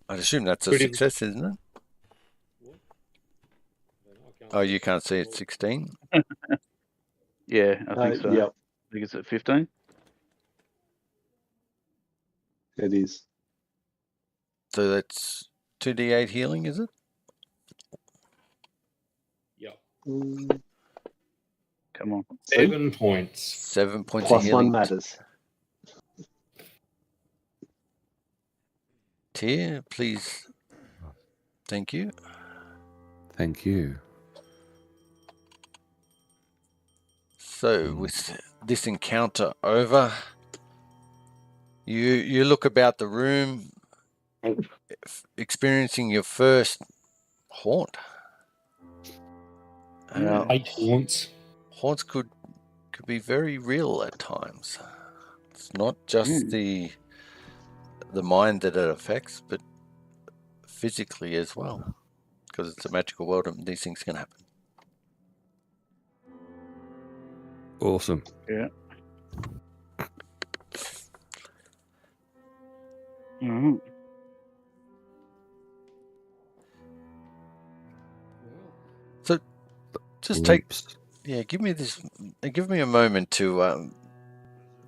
I'd assume that's a Critical- success, isn't it? What? I can't Oh, see you it. can't see it's 16? Yeah, I think so. Yep, I think it's at 15. it is. So that's 2d8 healing, is it? Yeah. Come on. 7 points. 7 points of Plus healing. one matters. Tier, please. Thank you. Thank you. So with this encounter over, you look about the room, experiencing your first haunt. 8 haunts. Haunts could be very real at times. It's not just the mind that it affects, but physically as well, because it's a magical world and these things can happen. Awesome. Yeah. Mhm. So just give me a moment to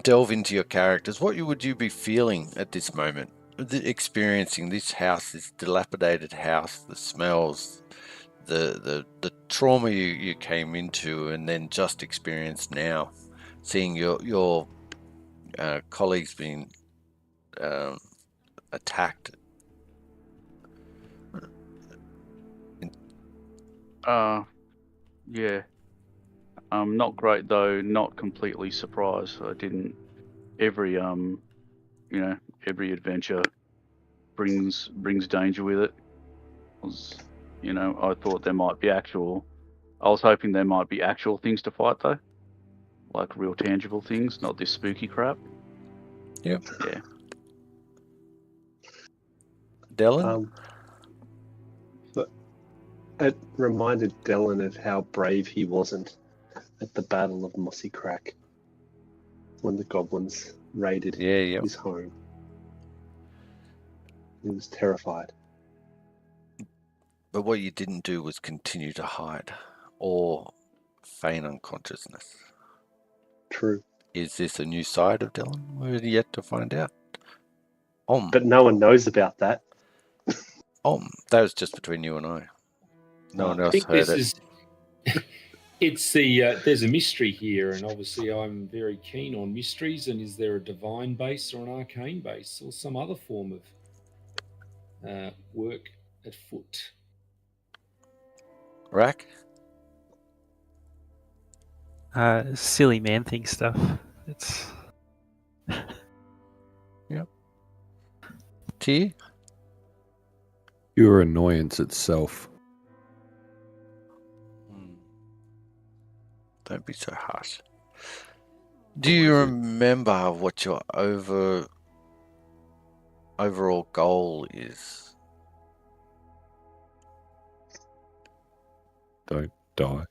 delve into your characters. What would you be feeling at this moment, experiencing this house, this dilapidated house, the smells, the trauma you came into and then just experienced now, seeing your colleagues being attacked? Yeah. Not great though. Not completely surprised. I didn't. Every every adventure brings danger with it. I thought there might be actual. I was hoping there might be actual things to fight though, like real tangible things, not this spooky crap. Yep. Yeah. Dylan? But it reminded Dylan of how brave he wasn't at the Battle of Mossy Crack when the goblins raided his home. He was terrified. But what you didn't do was continue to hide or feign unconsciousness. True. Is this a new side of Dylan? We're yet to find out. But no one knows about that. That was just between you and I. No one I else think heard this it. It's the there's a mystery here, and obviously I'm very keen on mysteries. And is there a divine base or an arcane base or some other form of work at foot? Rack? Silly man thing stuff. It's Yep. T? Your annoyance itself. Don't be so harsh. Do you remember what your overall goal is? Don't die.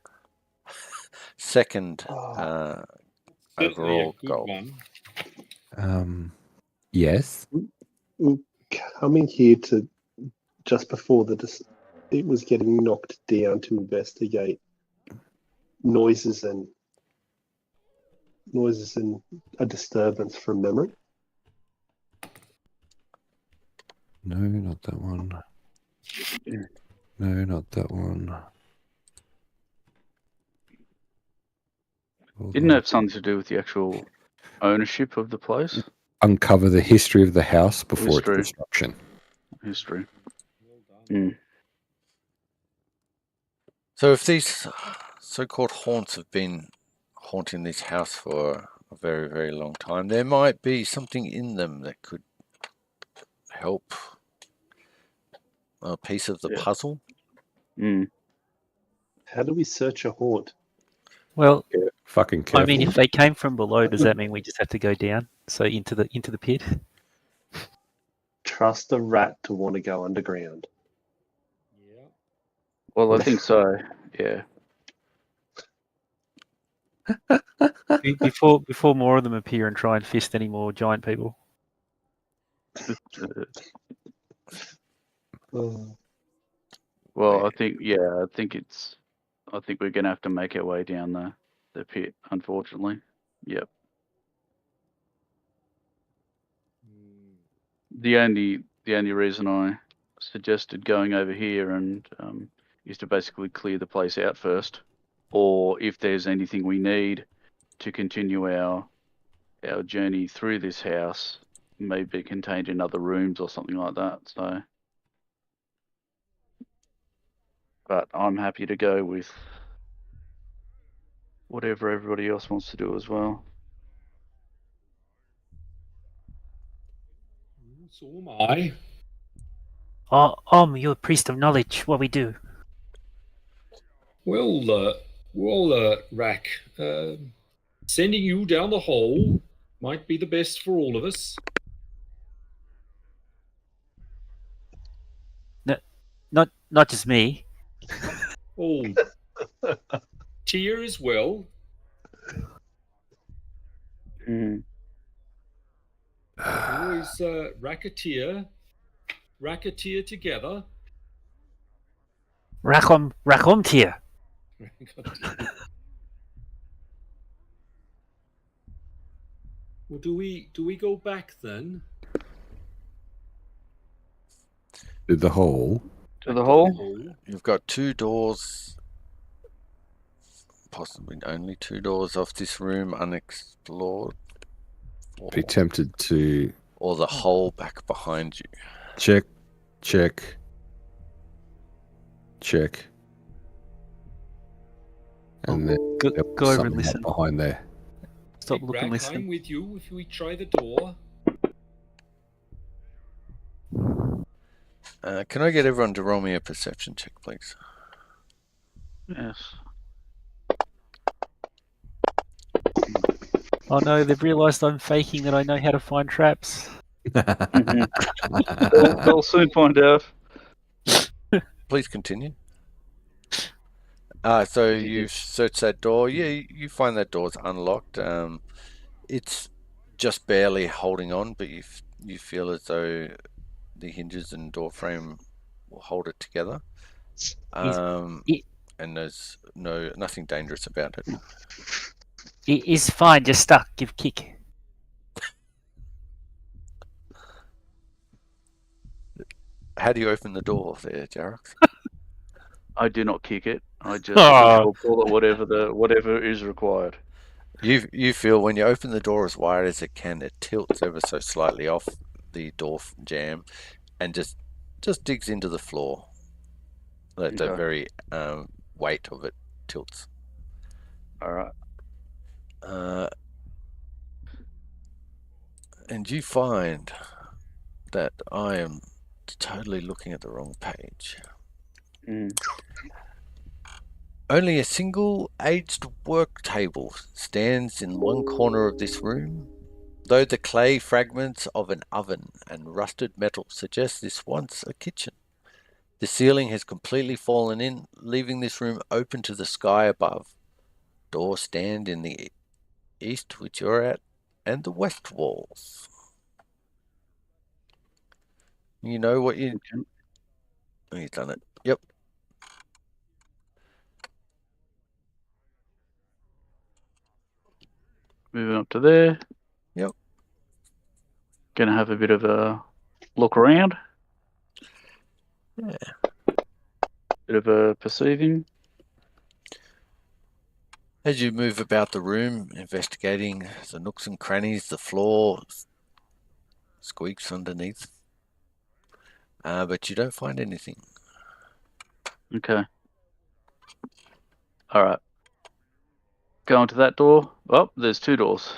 Second Certainly overall a good goal. one. Yes. Coming here to just before it was getting knocked down to investigate noises and a disturbance from memory. No, not that one. No, not that one. Didn't it have something to do with the actual ownership of the place? Uncover the history of the house before History. its destruction. History. So if these so-called haunts have been haunting this house for a very, very long time, there might be something in them that could help a piece of the puzzle. How do we search a haunt? Well, Yeah, fucking careful. I mean, if they came from below, does that mean we just have to go down? So into the pit? Trust a rat to want to go underground. Yeah. Well, I think so. Yeah. Before more of them appear and try and fist any more giant people. Well, I think we're gonna have to make our way down the pit, unfortunately. Yep. The only reason I suggested going over here and is to basically clear the place out first, or if there's anything we need to continue our journey through this house, maybe contained in other rooms or something like that. So, but I'm happy to go with whatever everybody else wants to do as well. So am I. You're a priest of knowledge. What we do? Well, Rack, sending you down the hole might be the best for all of us. Not just me. Oh, Tia as well. Always Racketeer together. Rackham tier. Well, do we go back then? To the hole. To the hole? You've got 2 doors, possibly only 2 doors off this room unexplored. Be tempted to... Or the hole back behind you. Check. And then Go over and listen. behind there. Stop looking, listen. I'm with you if we try the door. Can I get everyone to roll me a perception check, please? Yes. Oh no, they've realised I'm faking that I know how to find traps. They'll soon find out. Please continue. So you search that door. Yeah, you find that door's unlocked. It's just barely holding on, but you feel as though the hinges and door frame will hold it together. And there's nothing dangerous about it. It is fine. Just stuck. Give kick. How do you open the door there, Jarox? I do not kick it. I just pull it whatever is required. You feel when you open the door as wide as it can, it tilts ever so slightly off the door jamb, and just digs into the floor. The very weight of it tilts. All right. And you find that I am totally looking at the wrong page. Only a single aged work table stands in one corner of this room, though the clay fragments of an oven and rusted metal suggest this once a kitchen. The ceiling has completely fallen in, leaving this room open to the sky above. Doors stand in the east, which you're at, and the west walls. You know what you... Oh, you've done it. Yep. Moving up to there. Yep. Gonna have a bit of a look around. Yeah. Bit of a perceiving. As you move about the room, investigating the nooks and crannies, the floor squeaks underneath, but you don't find anything. Okay. All right. Going to that door. Oh, there's two doors.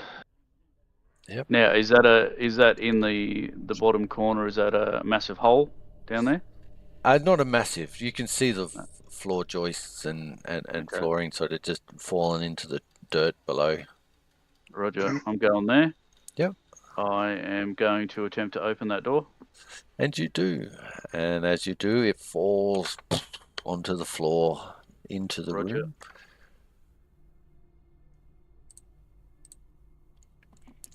Yep. Now, is that in the bottom corner? Is that a massive hole down there? Not a massive. You can see the floor joists and Okay. flooring sort of just fallen into the dirt below. Roger. I'm going there. Yep. I am going to attempt to open that door. And you do. And as you do, it falls onto the floor into the Roger. room.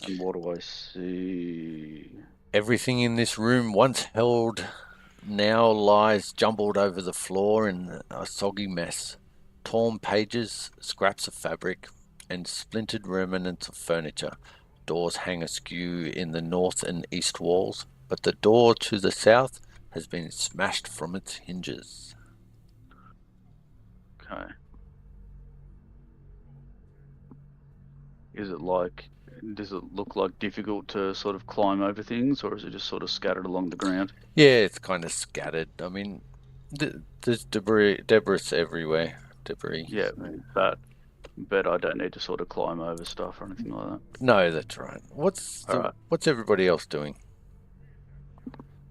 And what do I see? Everything in this room, once held, now lies jumbled over the floor in a soggy mess. Torn pages, scraps of fabric, and splintered remnants of furniture. Doors hang askew in the north and east walls, but the door to the south has been smashed from its hinges. Okay. Does it look like difficult to sort of climb over things, or is it just sort of scattered along the ground? Yeah, it's kind of scattered. I mean, there's debris everywhere. Debris. Yeah, but I don't need to sort of climb over stuff or anything like that. No, that's right. What's Alright. what's everybody else doing?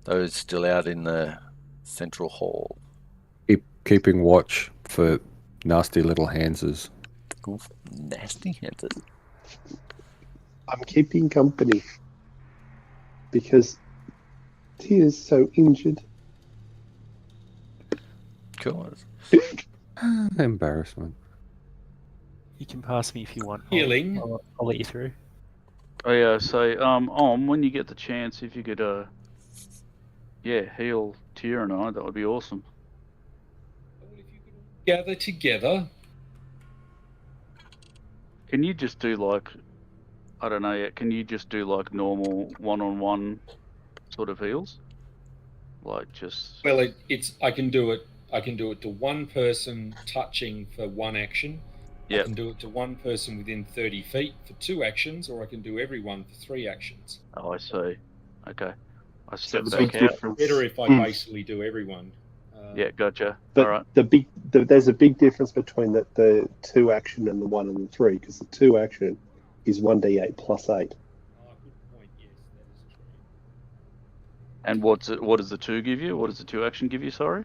Those still out in the central hall. Keeping watch for nasty little Hanses. Oof, nasty Hanses. I'm keeping company because he is so injured. Cool. Embarrassment. You can pass me if you want. Healing. I'll let you through. Oh yeah, so when you get the chance, if you could heal Tyr and I, that would be awesome. Well, if you could gather together. Can you just do like, I don't know yet, can you just do like normal one-on-one sort of heals? Like just... Well, I can do it to one person touching for one action. Yep. I can do it to one person within 30 feet for 2 actions, or I can do everyone for 3 actions. Oh, I see. Okay. I step the back big out. difference. Better if I basically do everyone. Yeah, gotcha. But All right. there's a big difference between the 2 action and the 1 and the 3, because the 2 action is 1d8 plus 8. Good point. Yes, that is true. And what does the 2 give you? What does the 2 action give you, sorry?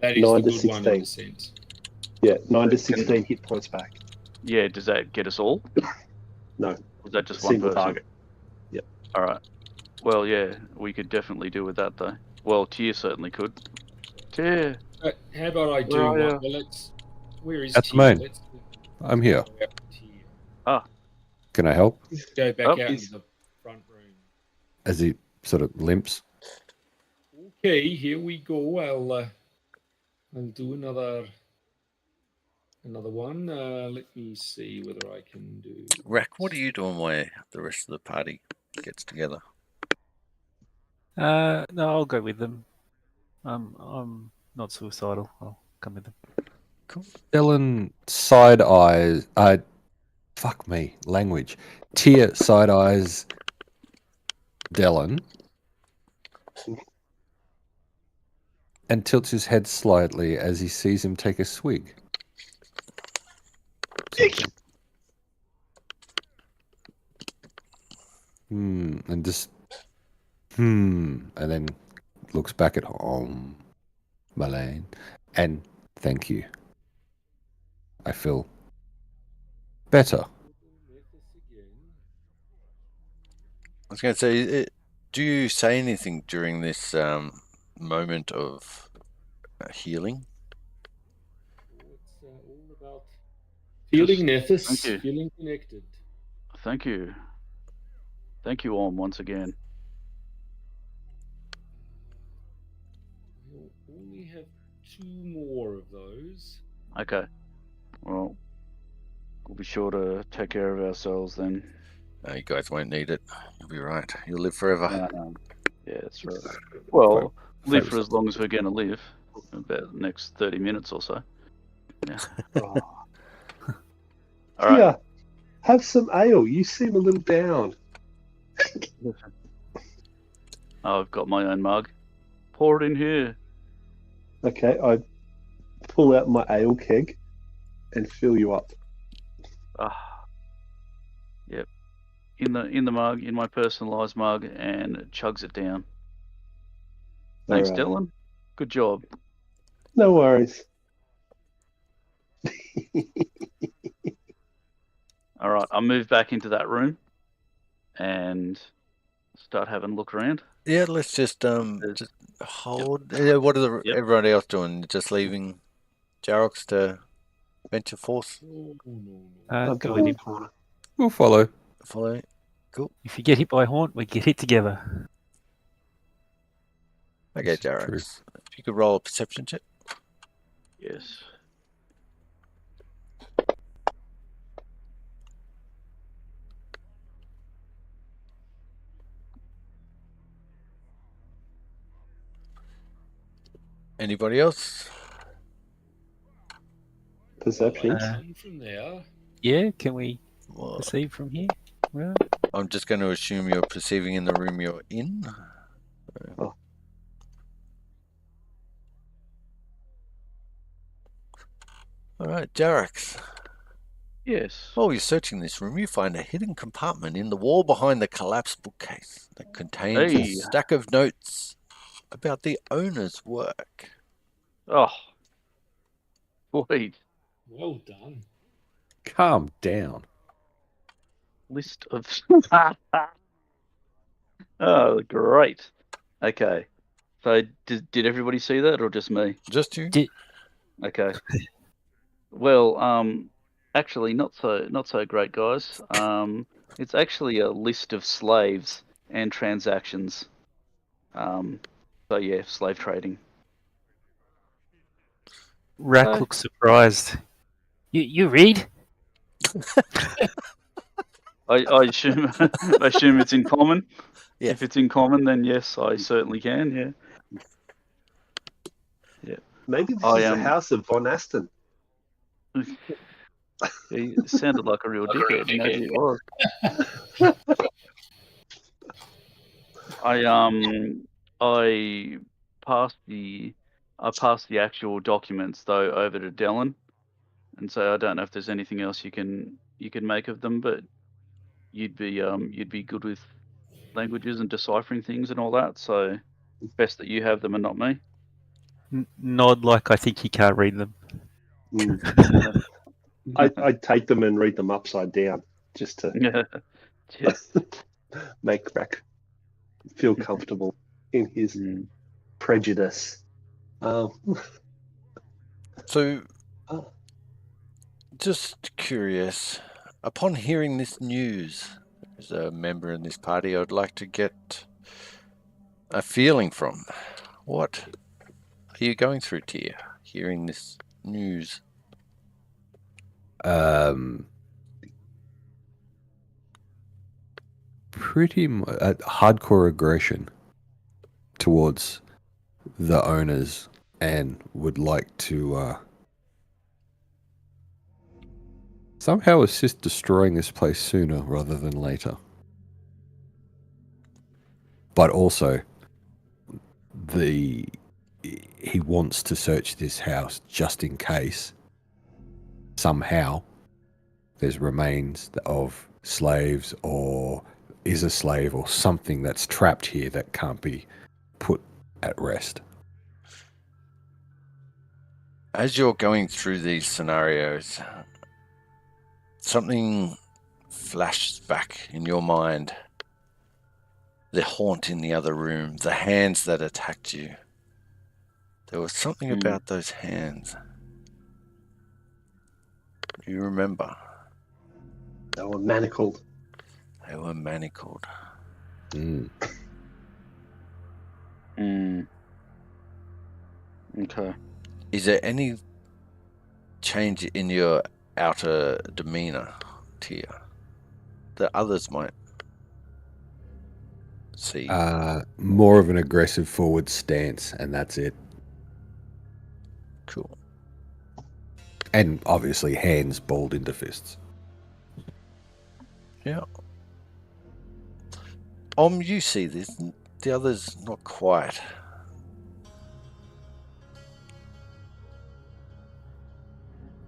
That is 9 the to good one in 16. a sense. Yeah, 9 to 16 hit points back. Yeah, does that get us all? No. Or is that just one Single person? target. Yep. All right. Well, yeah, we could definitely do with that, though. Well, Tyr certainly could. Tyr! How about I do Where are one? you? Well, where is At the Tyr? main. I'm here. Go out to Tyr. Ah. Can I help? Go back out into the front room. As he sort of limps. Okay, here we go. I'll do another one. Let me see whether I can do. Rack, what are you doing while the rest of the party gets together? No, I'll go with them. I'm not suicidal. I'll come with them. Cool. Dylan side eyes. Fuck me, language. Tyr side eyes Dylan and tilts his head slightly as he sees him take a swig. And just and then looks back at home, Malane, and thank you. I feel better. I was going to say, do you say anything during this moment of healing? It's all about feeling Nethys, Thank you. feeling connected. Thank you. Thank you, Orm, once again. We'll only have 2 more of those. Okay. Well, We'll be sure to take care of ourselves then. No, you guys won't need it. You'll be right. You'll live forever. Yeah, that's right. Well, live Focus for as long as we're going to live. About the next 30 minutes or so. Oh. All right. Yeah, have some ale. You seem a little down. I've got my own mug. Pour it in here. Okay, I pull out my ale keg and fill you up. Yep. In the mug, in my personalised mug, and chugs it down. Thanks, All right. Dylan. Good job. No worries. All right, I'll move back into that room and start having a look around. Yeah, let's just hold. Yeah, what are Yep. everybody else doing? Just leaving Jarox to venture forth? I'm Go pulling in. the corner. We'll follow. Follow. Cool. If you get hit by a haunt, we get hit together. Okay, This is Jarox. true. If you could roll a perception check. Yes. Anybody else? Perceptions. From there. Yeah, can we Well, perceive from here? Well, I'm just going to assume you're perceiving in the room you're in. Oh. All right, Jarox. Yes. While you're searching this room, you find a hidden compartment in the wall behind the collapsed bookcase that contains a Hey. stack of notes about the owner's work. Oh. Wait. Well done. Calm down. List of. Oh, great. Okay. So did everybody see that or just me? Just you? Okay. Well, actually not so great, guys. It's actually a list of slaves and transactions. So yeah, slave trading. Rack So- looks surprised. You read? I assume I assume it's in common. Yes. If it's in common, then yes, I certainly can. Yeah. Maybe this I is the house of Von Aston. He sounded like a real dickhead. Maybe it was. I passed the actual documents though over to Dylan, and so I don't know if there's anything else you can make of them, but you'd be good with languages and deciphering things and all that. So best that you have them and not me. Nod like I think he can't read them. Mm. I take them and read them upside down just to Yeah. make Rack feel comfortable in his Mm. prejudice. So, Oh. just curious, upon hearing this news, as a member in this party, I'd like to get a feeling from. What are you going through, Tia, hearing this news? Pretty hardcore aggression towards the owners, and would like to somehow assist destroying this place sooner rather than later. But also, he wants to search this house just in case somehow there's remains of slaves, or is a slave, or something that's trapped here that can't be put at rest. As you're going through these scenarios, something flashes back in your mind. The haunt in the other room, the hands that attacked you. There was something about those hands. Do you remember? They were manacled. They were manacled. Mm. Okay. Is there any change in your outer demeanor tier. The others might see. More of an aggressive forward stance, and that's it. Cool. And obviously hands balled into fists. Yeah. You see this. The others not quite.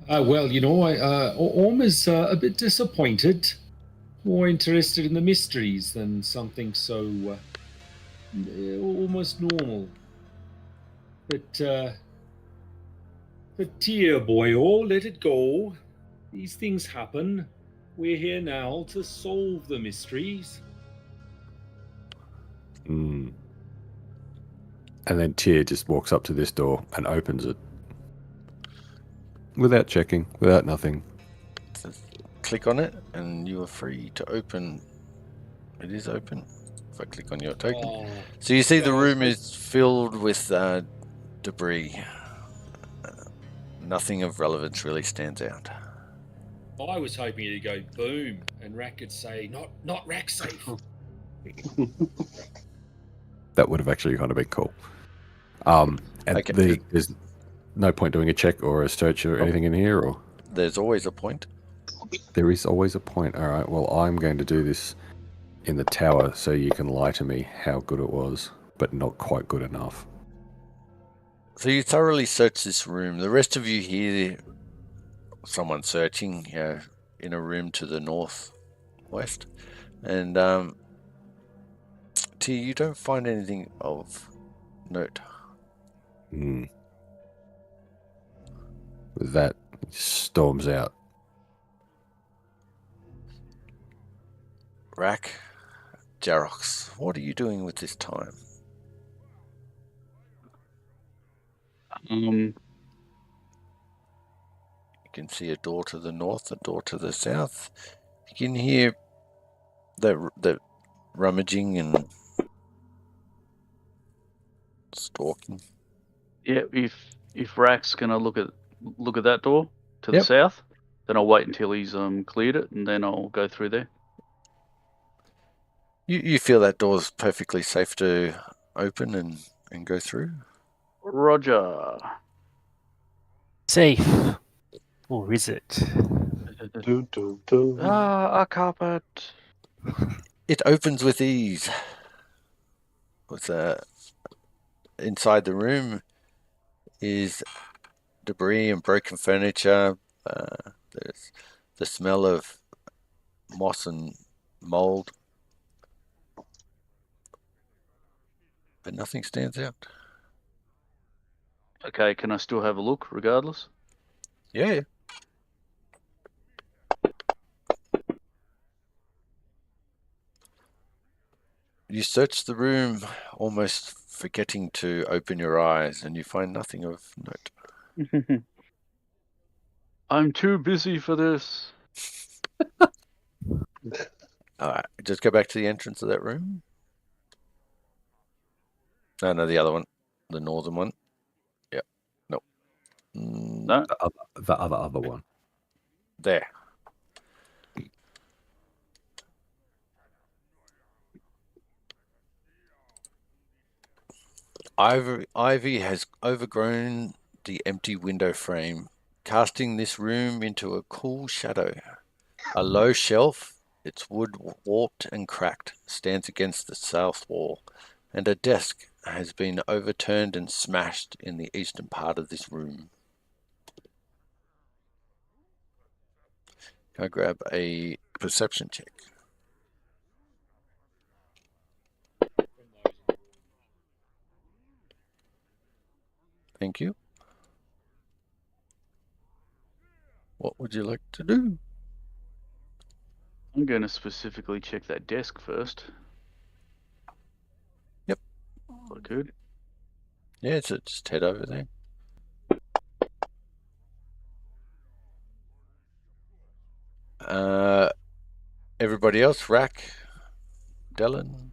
Well, you know, Orm is a bit disappointed. More interested in the mysteries than something so almost normal. But dear boy, let it go. These things happen. We're here now to solve the mysteries. Mm. And then Tyr just walks up to this door and opens it. Without checking, without nothing. Click on it and you are free to open. It is open. If I click on your token. Oh, So you see the guys, room is filled with debris. Nothing of relevance really stands out. I was hoping it'd go boom and Rack could say, not Rack safe. That would have actually kind of been cool. And Okay. there's no point doing a check or a search or anything in here, or There's always a point. there is always a point. All right. Well, I'm going to do this in the tower so you can lie to me how good it was, but not quite good enough. So you thoroughly search this room. The rest of you hear someone searching, in a room to the northwest, and T, you don't find anything of note. With that, he storms out. Rack, Jarox, what are you doing with this time? You can see a door to the north, a door to the south. You can hear the rummaging and stalking. Yeah, if Rack's gonna look at that door to the south, then I'll wait until he's cleared it, and then I'll go through there. You feel that door's perfectly safe to open and go through? Roger. Safe. Or is it? A carpet. It opens with ease. With inside the room is debris and broken furniture. There's the smell of moss and mold, but nothing stands out. Okay, can I still have a look regardless? Yeah. You search the room, almost forgetting to open your eyes, and you find nothing of note. I'm too busy for this. Alright, just go back to the entrance of that room. No, the other one. The northern one. Yeah. No. No. The other one. There. Ivy has overgrown the empty window frame, casting this room into a cool shadow. A low shelf, its wood warped and cracked, stands against the south wall, and a desk has been overturned and smashed in the eastern part of this room. Can I grab a perception check? Thank you. What would you like to do? I'm going to specifically check that desk first. Yep. If I could. Yeah, so just head over there. Everybody else, Rack, Dellen,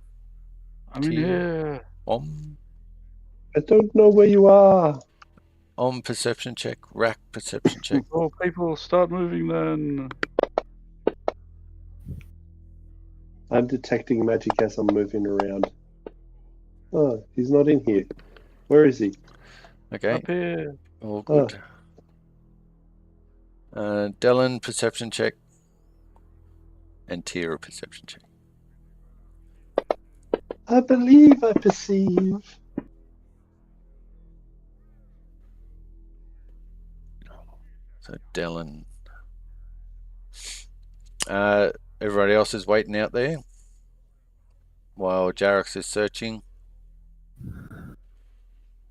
I'm in here. I don't know where you are. On perception check, rack perception check. Oh, people, start moving then. I'm detecting magic as I'm moving around. Oh, he's not in here. Where is he? Okay, Up here. all good. Dylan, perception check. And Tira, perception check. I believe I perceive. So Dylan. Everybody else is waiting out there while Jarox is searching.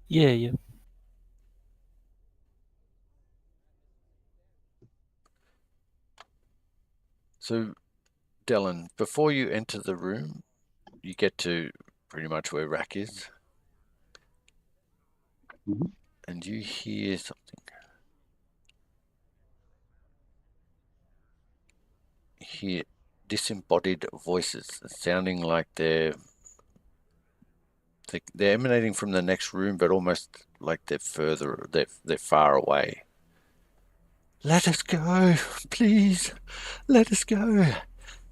Yeah. So, Dylan, before you enter the room, you get to pretty much where Rack is. Mhm. And you hear something. You hear disembodied voices sounding like they're emanating from the next room, but almost like they're far away. Let us go, please. Let us go.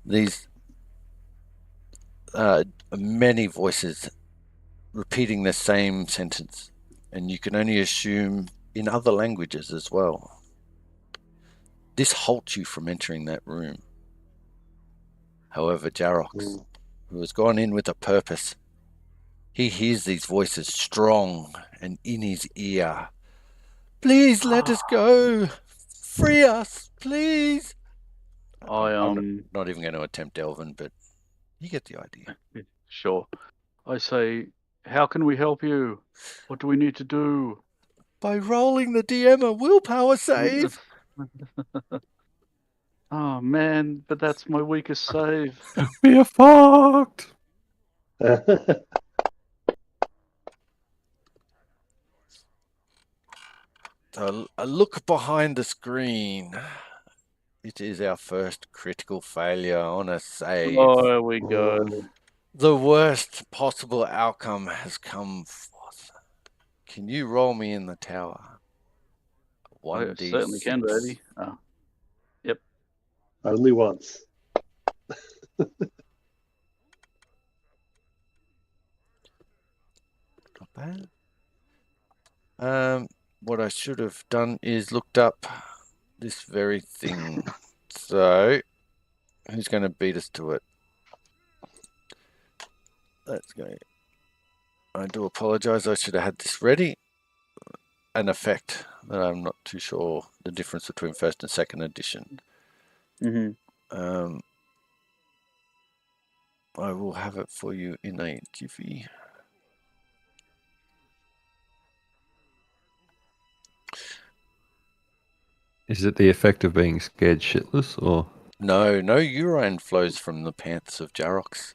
These many voices repeating the same sentence, and you can only assume in other languages as well. This halts you from entering that room. However, Jarox, who has gone in with a purpose, he hears these voices strong and in his ear. Please let us go. Free us, please. I'm not even going to attempt Elven, but you get the idea. Sure. I say, how can we help you? What do we need to do? By rolling the DM a willpower save. Oh man, but that's my weakest save. We are fucked. So a look behind the screen. It is our first critical failure on a save. Oh, there we go. The worst possible outcome has come forth. Can you roll me in the tower? I certainly can, baby. Yep. Only once. Not bad. What I should have done is looked up this very thing. So, who's going to beat us to it? Let's go. I do apologize. I should have had this ready. An effect that I'm not too sure the difference between first and second edition. Mm-hmm. I will have it for you in a jiffy. Is it the effect of being scared shitless, or? No urine flows from the pants of Jarox.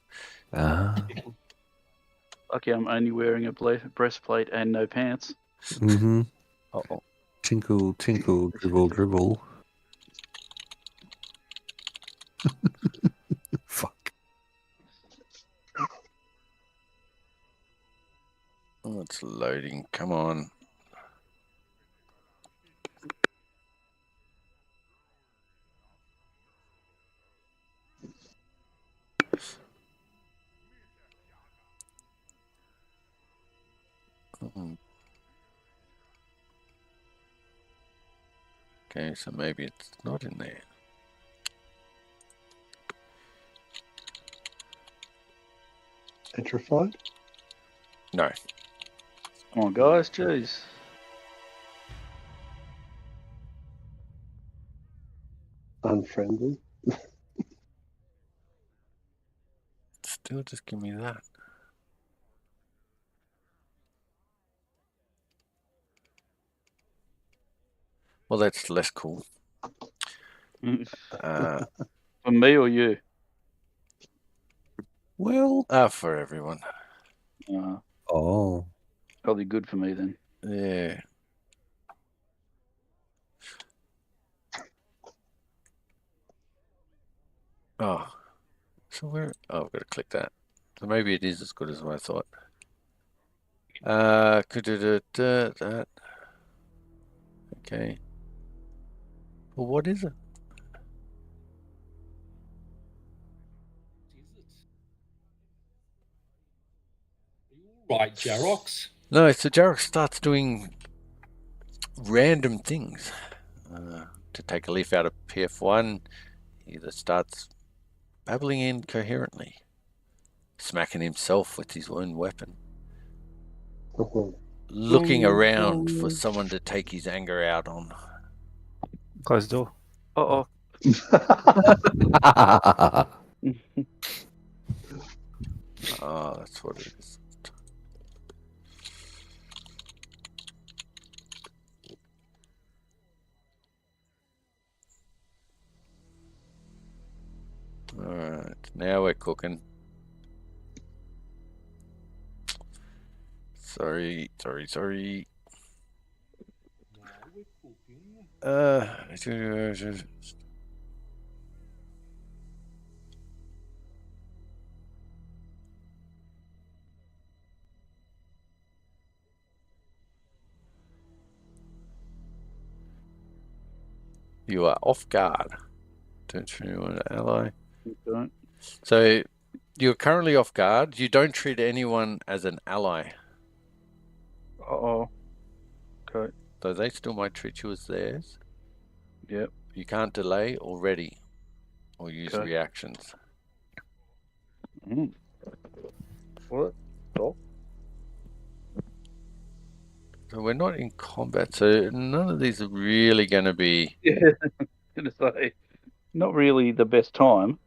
Okay, I'm only wearing a breastplate and no pants. Mm-hmm. Uh-oh. Tinkle, tinkle, dribble, dribble. Fuck. Oh, it's loading. Come on. Okay, so maybe it's not in there. Petrified? No. Come on, guys, jeez. Unfriendly? Still just give me that. Well, that's less cool. For me or you? Well, for everyone. Oh. Probably good for me then. Yeah. Oh. So where? Oh, I've got to click that. So maybe it is as good as I thought. Could do that. Okay. Well, what is it? Right, Jarox. No, so Jarek starts doing random things. To take a leaf out of PF1, he either starts babbling incoherently, smacking himself with his own weapon, looking around for someone to take his anger out on. Close the door. Uh-oh. Oh, that's what it is. Alright, now we're cooking. Sorry. You are off guard. Don't treat anyone as an ally. Don't. So you're currently off guard. You don't treat anyone as an ally. Uh-oh. Okay. So they still might treat you as theirs. Yep. You can't delay or ready or use Okay. reactions. What? Oh. So we're not in combat, so none of these are really going to be... Yeah, I'm going to say, not really the best time.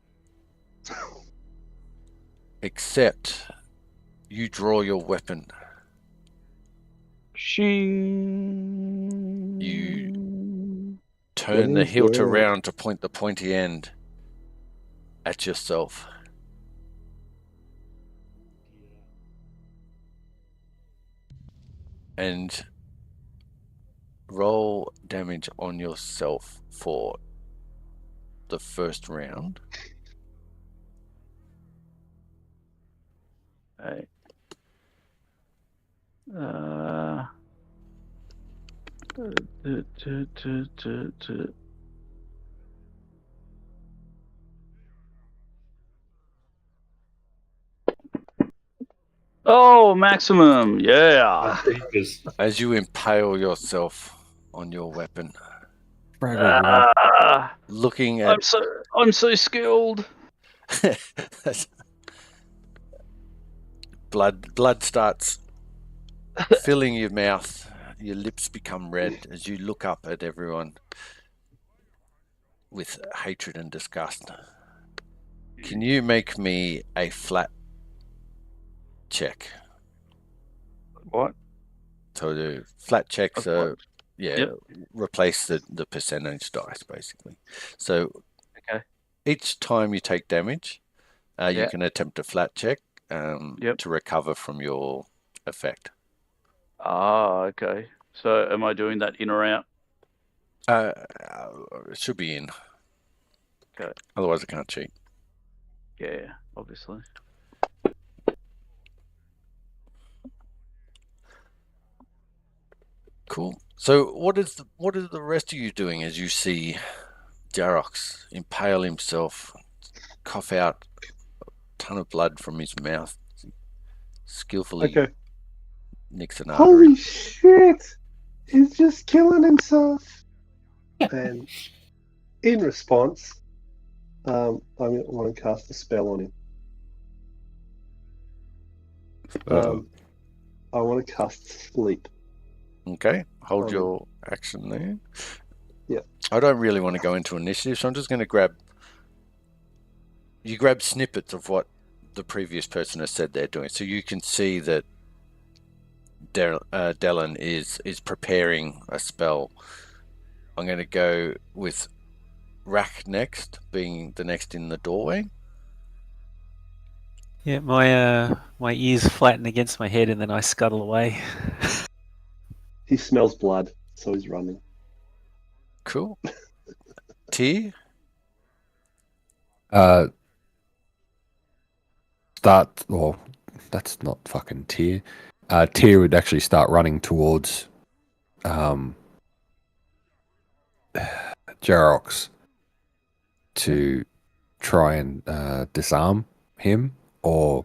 Except you draw your weapon. Shing. You turn the hilt around to point the pointy end at yourself. And roll damage on yourself for the first round. Hey. Oh, maximum! Yeah. As you impale yourself on your weapon, looking at I'm so skilled. blood starts filling your mouth. Your lips become red as you look up at everyone with hatred and disgust. Can you make me a flat check? What? So the flat checks are, Yep. replace the percentage dice, basically. So Okay. each time you take damage, you can attempt a flat check to recover from your effect. Ah, okay. So am I doing that in or out? It should be in. Okay. Otherwise I can't cheat. Yeah, obviously. Cool. So what is the rest of you doing as you see Jarox impale himself, cough out a ton of blood from his mouth, skillfully nicks an artery? Holy shit! He's just killing himself. And in response, I want to cast a spell on him. I want to cast Sleep. Okay, hold your action there. Yeah. I don't really want to go into initiative, so I'm just going to grab snippets of what the previous person has said they're doing. So you can see that Dellen is preparing a spell. I'm going to go with Rack next, being the next in the doorway. Yeah, my ears flatten against my head and then I scuttle away. He smells blood, so he's running. Cool. T? That's not fucking Tyr. Tyr would actually start running towards Jarox to try and disarm him or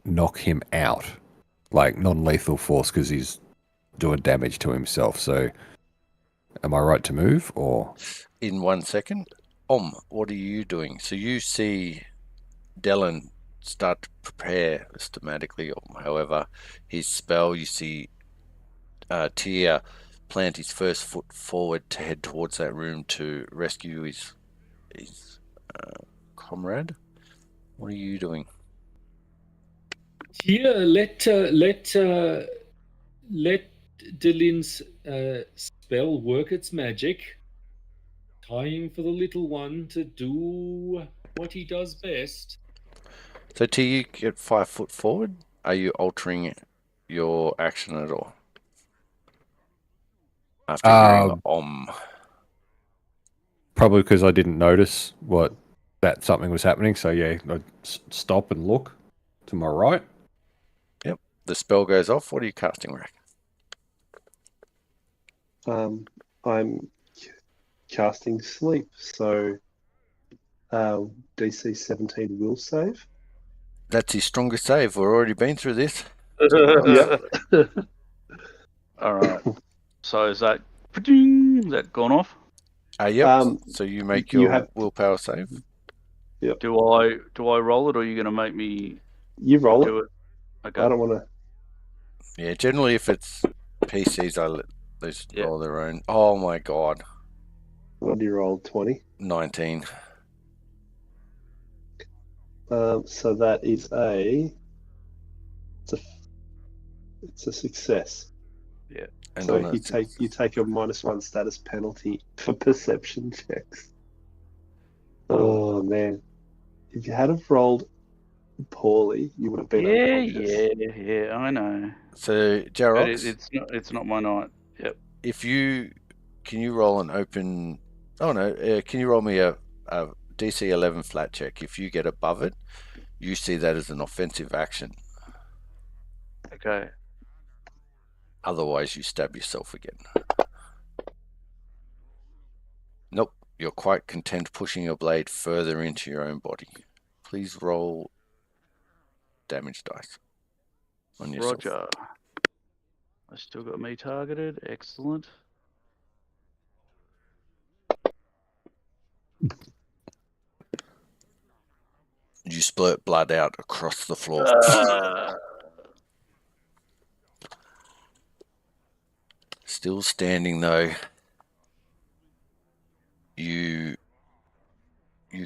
knock him out, like non-lethal force, because he's doing damage to himself. So, am I right to move or? In 1 second, what are you doing? So you see Dellen start to prepare systematically, or however his spell. You see Tyr plant his first foot forward to head towards that room to rescue his comrade. What are you doing? Here, let Dylan's spell work its magic. Time for the little one to do what he does best. So Tyr, you get 5 foot forward. Are you altering your action at all? After hearing Probably because I didn't notice that something was happening. So yeah, I'd stop and look to my right. Yep. The spell goes off. What are you casting, Rack? I'm casting sleep, so DC 17 will save. That's his strongest save. We've already been through this. Yep. All right. So is that gone off? Yep. So you make your willpower save. Yep. Do I roll it, or are you going to make me? You roll do it. Okay. I don't want to. Yeah, generally if it's PCs, I let those roll their own. Oh my god. What do you roll? 20? 19. So that is it's a success. Yeah. And so you take a -1 status penalty for perception checks. Oh man. If you had have rolled poorly, you would have been unconscious. Yeah, I know. So Jarox, it's not my night. Yep. Can you roll an open? Oh no, can you roll me a DC 11 flat check? If you get above it, you see that as an offensive action. Okay. Otherwise, you stab yourself again. Nope, you're quite content pushing your blade further into your own body. Please roll damage dice on yourself. Roger. I still got me targeted. Excellent. You splurt blood out across the floor. Still standing though. You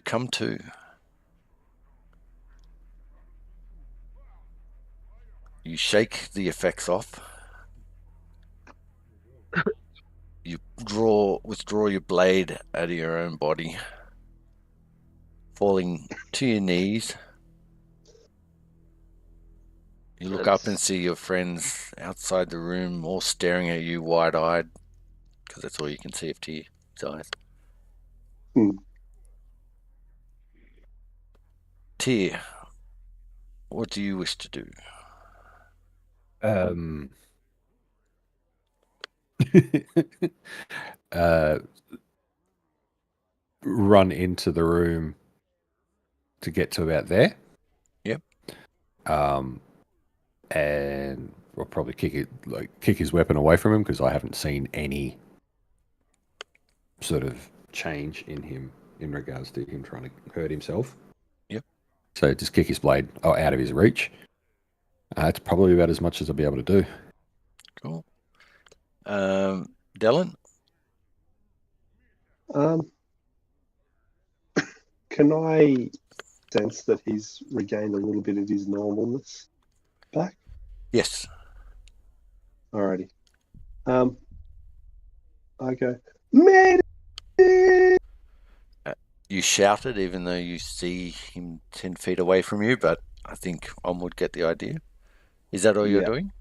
come to. You shake the effects off. You withdraw your blade out of your own body, falling to your knees. You look up and see your friends outside the room, all staring at you wide-eyed, because that's all you can see of Tyr's eyes. Tyr, what do you wish to do? Run into the room to get to about there. Yep. And I'll probably kick his weapon away from him because I haven't seen any sort of change in him in regards to him trying to hurt himself. Yep. So just kick his blade out of his reach. It's probably about as much as I'll be able to do. Cool. Dellen? Can I sense that he's regained a little bit of his normalness back? Yes. Alrighty. I go, man. You shouted even though you see him 10 feet away from you, but I think would get the idea. Is that all you're doing?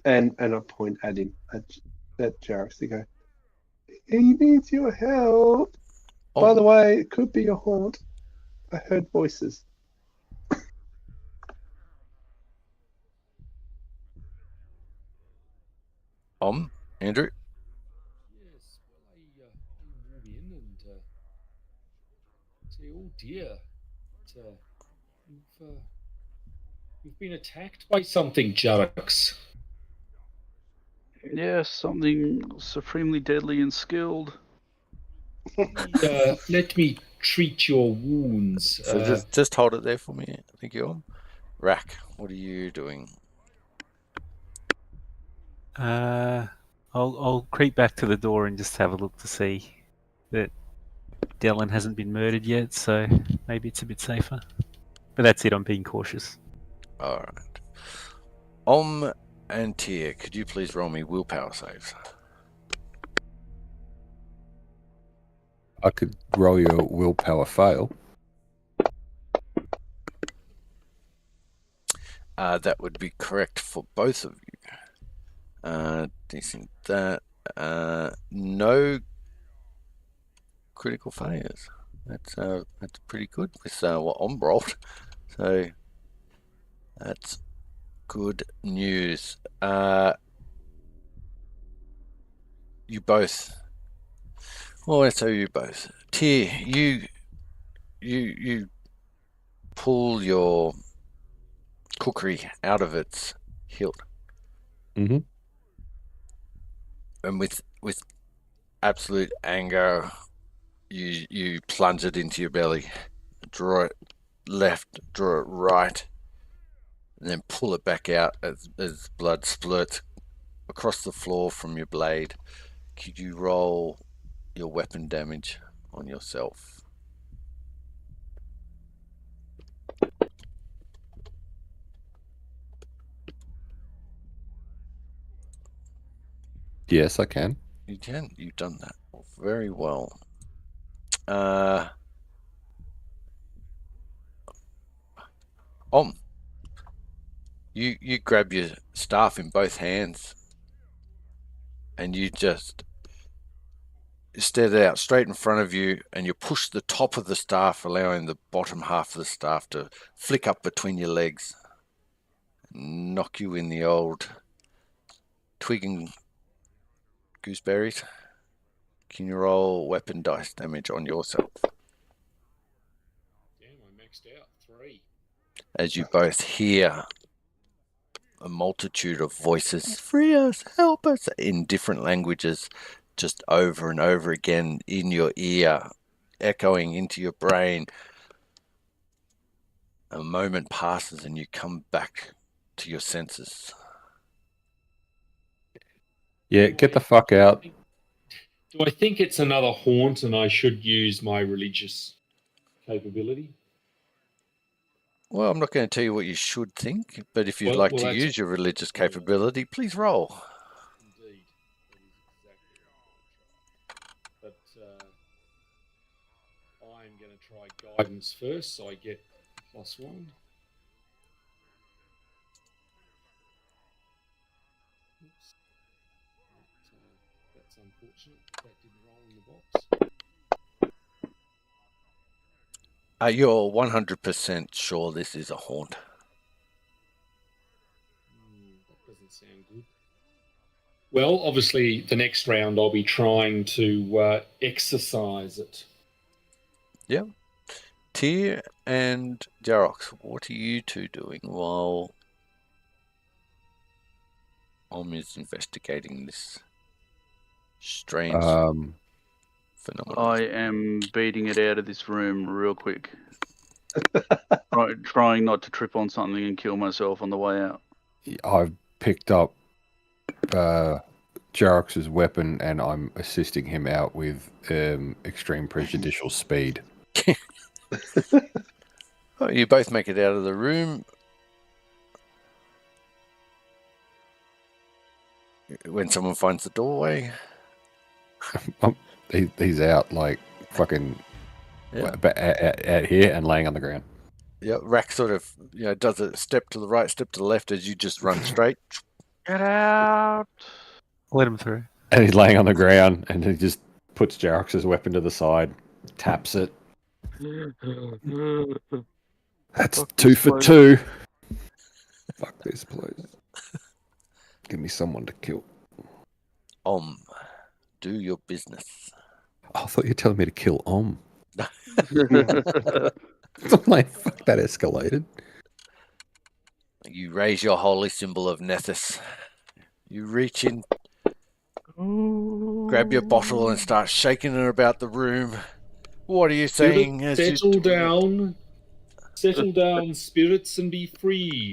And I point at him, at Jarrett, to go, he needs your help. By the way, it could be a haunt. I heard voices. Andrew? dear. You've been attacked by something, Jarrux. Yes, something supremely deadly and skilled. Let me treat your wounds. So just hold it there for me. Thank you. Rack, what are you doing? I'll creep back to the door and just have a look to see that Dellen hasn't been murdered yet, so maybe it's a bit safer. But that's it, I'm being cautious. Alright. And Tia, could you please roll me willpower saves? I could roll your willpower fail. That would be correct for both of you. Decent that. No critical failures. That's pretty good with what Om rolled. So that's good news. You both. Well, let's say you both. Tia, you pull your kukri out of its hilt. Mm-hmm. And with absolute anger, you plunge it into your belly, draw it left, draw it right, and then pull it back out as blood splurts across the floor from your blade. Could you roll your weapon damage on yourself? Yes, I can. You can. You've done that very well. You grab your staff in both hands and you just stare it out straight in front of you, and you push the top of the staff, allowing the bottom half of the staff to flick up between your legs, knock you in the old twig and gooseberries. Can you roll weapon dice damage on yourself? Damn, I maxed out 3. As you both hear a multitude of voices, free us, help us, in different languages, just over and over again in your ear, echoing into your brain. A moment passes and you come back to your senses. Yeah, get the fuck out. Do I think it's another haunt and I should use my religious capability? Well, I'm not going to tell you what you should think, but if you'd like to use your religious capability, please roll. Indeed. That is exactly what I'm going to try. But I'm going to try guidance first, so I get +1. Oops. That's unfortunate. That didn't roll in the box. You're 100% sure this is a haunt? That doesn't sound good. Well, obviously, the next round I'll be trying to exercise it. Yeah. Tyr and Jarox, what are you two doing while Om is investigating this strange phenomenon? I am beating it out of this room real quick. Trying not to trip on something and kill myself on the way out. I've picked up Jarox's weapon and I'm assisting him out with extreme prejudicial speed. Oh, you both make it out of the room. When someone finds the doorway, he's out like fucking out here and laying on the ground. Yeah, Rack sort of does a step to the right, step to the left as you just run straight. Get out! Let him through. And he's laying on the ground and he just puts Jarox's weapon to the side, taps it. That's Fuck 2 this for place. 2. Fuck this place. Give me someone to kill. Do your business. I thought you were telling me to kill Om. I'm like, fuck, that escalated. You raise your holy symbol of Nethys. You reach in, grab your bottle, and start shaking it about the room. What are you saying? Settle down. Settle down, spirits, and be free.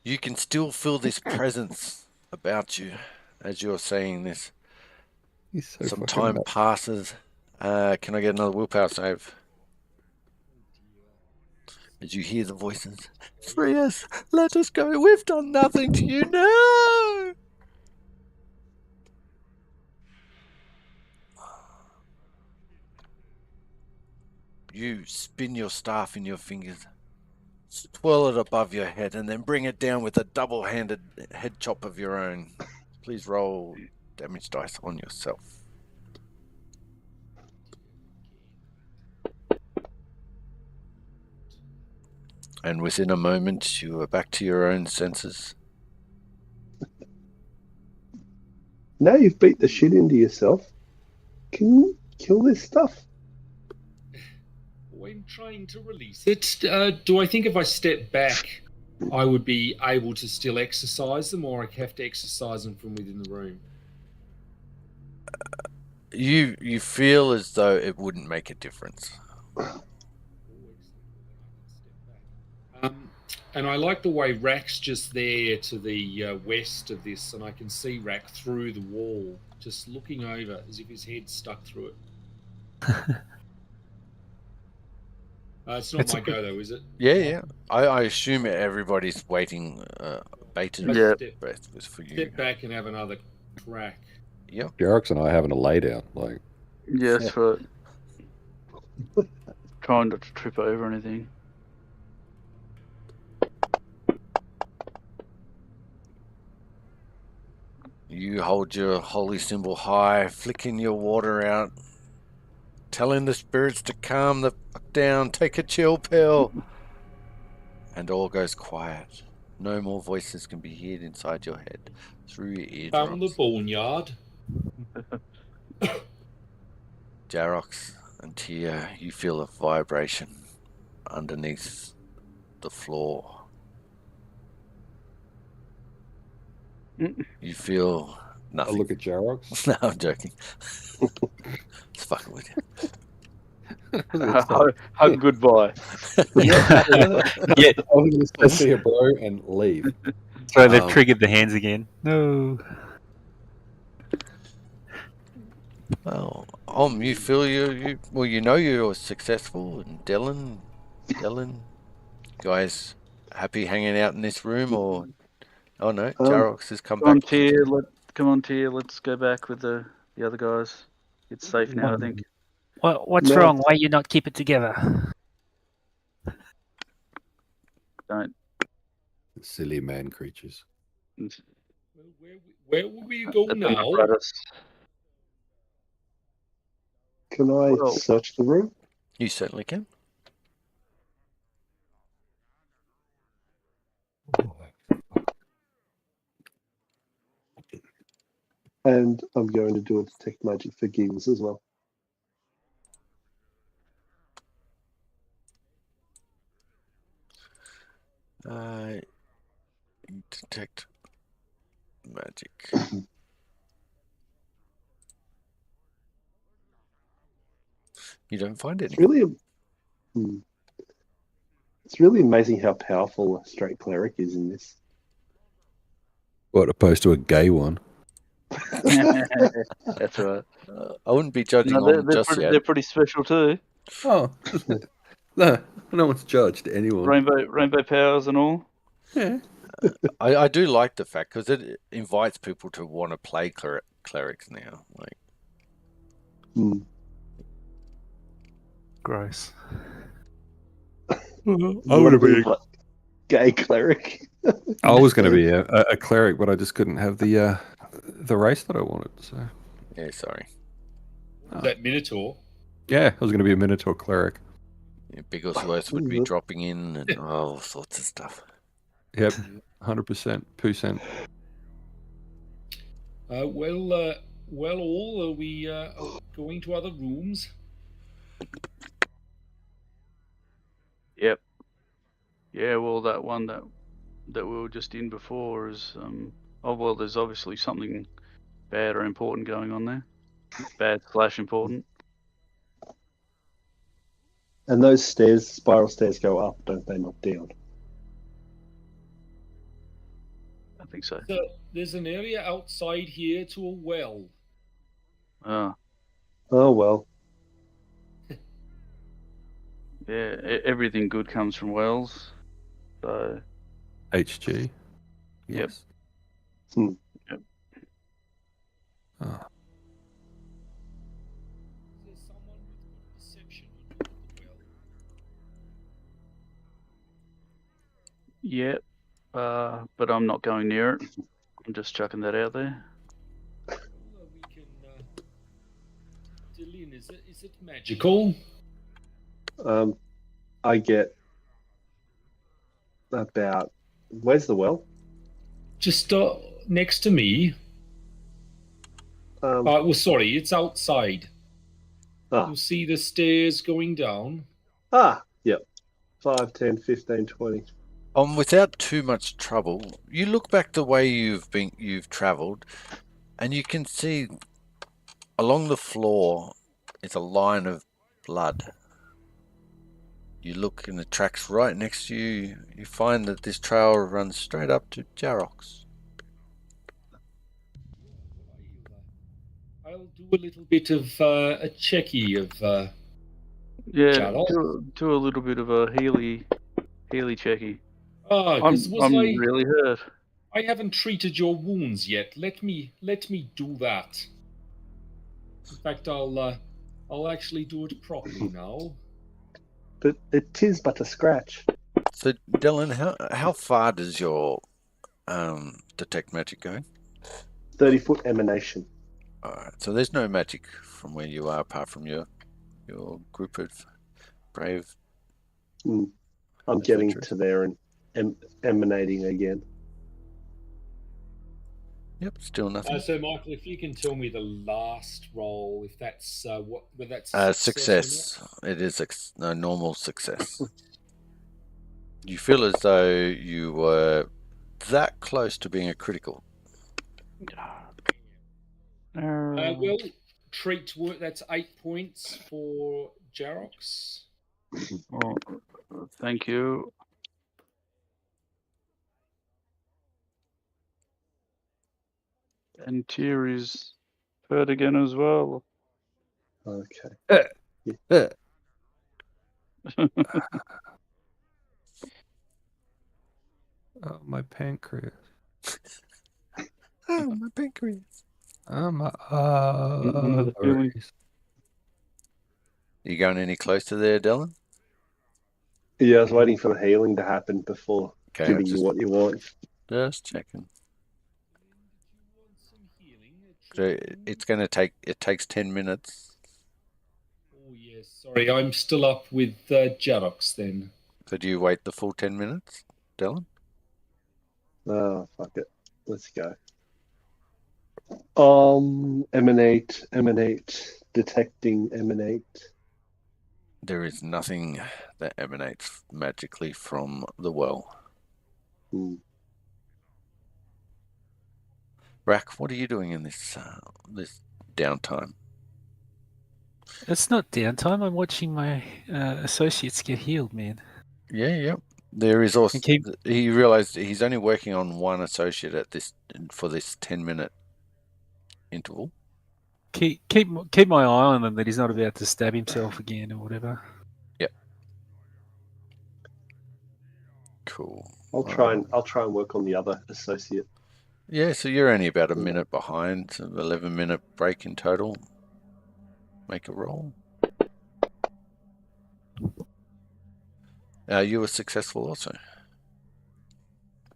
You can still feel this presence about you as you're saying this. He's so Some fucking time nuts. passes. Can I get another willpower save? As you hear the voices. Free us! Let us go! We've done nothing to you! No! You spin your staff in your fingers, swirl it above your head, and then bring it down with a double-handed head chop of your own. Please roll damage dice on yourself. And within a moment, you are back to your own senses. Now you've beat the shit into yourself. Can you kill this stuff? When trying to release it, do I think if I step back, I would be able to still exercise them, or I have to exercise them from within the room? You feel as though it wouldn't make a difference. And I like the way Rack's just there to the west of this, and I can see Rack through the wall, just looking over as if his head's stuck through it. It's not my go, though, is it? Yeah. I assume everybody's waiting, bated Yeah. breath was for you. Step back and have another crack. Yep. Jarrox and I are having a lay down. Like, Yes, right. Trying not to trip over anything. You hold your holy symbol high, flicking your water out, telling the spirits to calm the fuck down, take a chill pill. And all goes quiet. No more voices can be heard inside your head, through your eardrums. Found the boneyard. Jarrox and Tia, you feel a vibration underneath the floor. You feel I nothing. look at Jarrox. No, I'm joking. It's fucking with you. Hug goodbye. Yeah. I'm going to see a bro and leave. So they've triggered the hands again. No. Well, you feel you know you're successful, and Dylan, guys, happy hanging out in this room, or oh no, Jarrox has come back. Come on, Tia. Let's go back with the other guys. It's safe now, I think. What's No. wrong? Why you not keep it together? Don't. Silly man creatures. Well, where will we go now? Can I search the room? You certainly can. And I'm going to do a detect magic for gigs as well. Detect magic. You don't find it. It's really amazing how powerful a straight cleric is in this. What, opposed to a gay one? That's right. I wouldn't be judging No, on just yet. they're pretty special too. Oh, no one's judged anyone. Rainbow powers and all. Yeah. I do like the fact because it invites people to want to play clerics now. Like, Gross. I would have been gay cleric. I was going to be a cleric, but I just couldn't have the race that I wanted. So yeah, sorry. That Minotaur. Yeah, I was going to be a Minotaur cleric. Yeah, Bigglesworth would be dropping in and all sorts of stuff. Yep, 100%. well, all? Are we going to other rooms? Yep. Yeah, well, that one that we were just in before is oh well, there's obviously something bad or important going on there. Bad / important. And those stairs, spiral stairs, go up, don't they? Not down. I think so. So there's an area outside here to a well. Oh, Oh well. yeah. Everything good comes from wells. So HG. Yep. Yes. Hmm. Yep. Oh. Is there someone with good perception who knows the well? Yep. But I'm not going near it. I'm just chucking that out there. Well, we can. Dillian, is it magical? I get about. Where's the well? Just next to me. Well, sorry, it's outside. Ah. You'll see the stairs going down. Yep. 5, 10, 15, 20. Without too much trouble, you look back the way you've travelled, and you can see along the floor is a line of blood. You look and the track's right next to you. You find that this trail runs straight up to Jarrock's. I'll do a little bit of a checky of. Yeah. Jarrock. Do a little bit of a Healy checky. Ah, because I'm really hurt. I haven't treated your wounds yet. Let me do that. In fact, I'll actually do it properly now. But it is but a scratch. So, Dylan, how far does your detect magic go? 30-foot emanation. All right. So there's no magic from where you are apart from your group of brave. I'm getting to there and emanating again. Yep, still nothing. So, Michael, if you can tell me the last roll, if that's whether that's success. It is a normal success. You feel as though you were that close to being a critical. Well, treat work. That's 8 points for Jarrock's. Well, thank you. And Tyr is hurt again as well. Okay. Oh, my pancreas. Oh, my pancreas. Oh, my the feeling. You going any closer there, Dylan? Yeah, I was waiting for the healing to happen before giving you what you want. Just checking. So it's going to take. It takes 10 minutes. Oh yes, sorry, I'm still up with Jarrock's then. So do you wait the full 10 minutes, Dylan? Oh, fuck it. Let's go. Emanate, detecting, emanate. There is nothing that emanates magically from the well. Rack, what are you doing in this downtime? It's not downtime. I'm watching my associates get healed, man. Yeah. There is also. Okay. He realized he's only working on one associate for this 10-minute interval. Keep my eye on him that he's not about to stab himself again or whatever. Yep. Cool. I'll try and work on the other associate. Yeah, so you're only about a minute behind. So 11-minute break in total. Make a roll. You were successful also.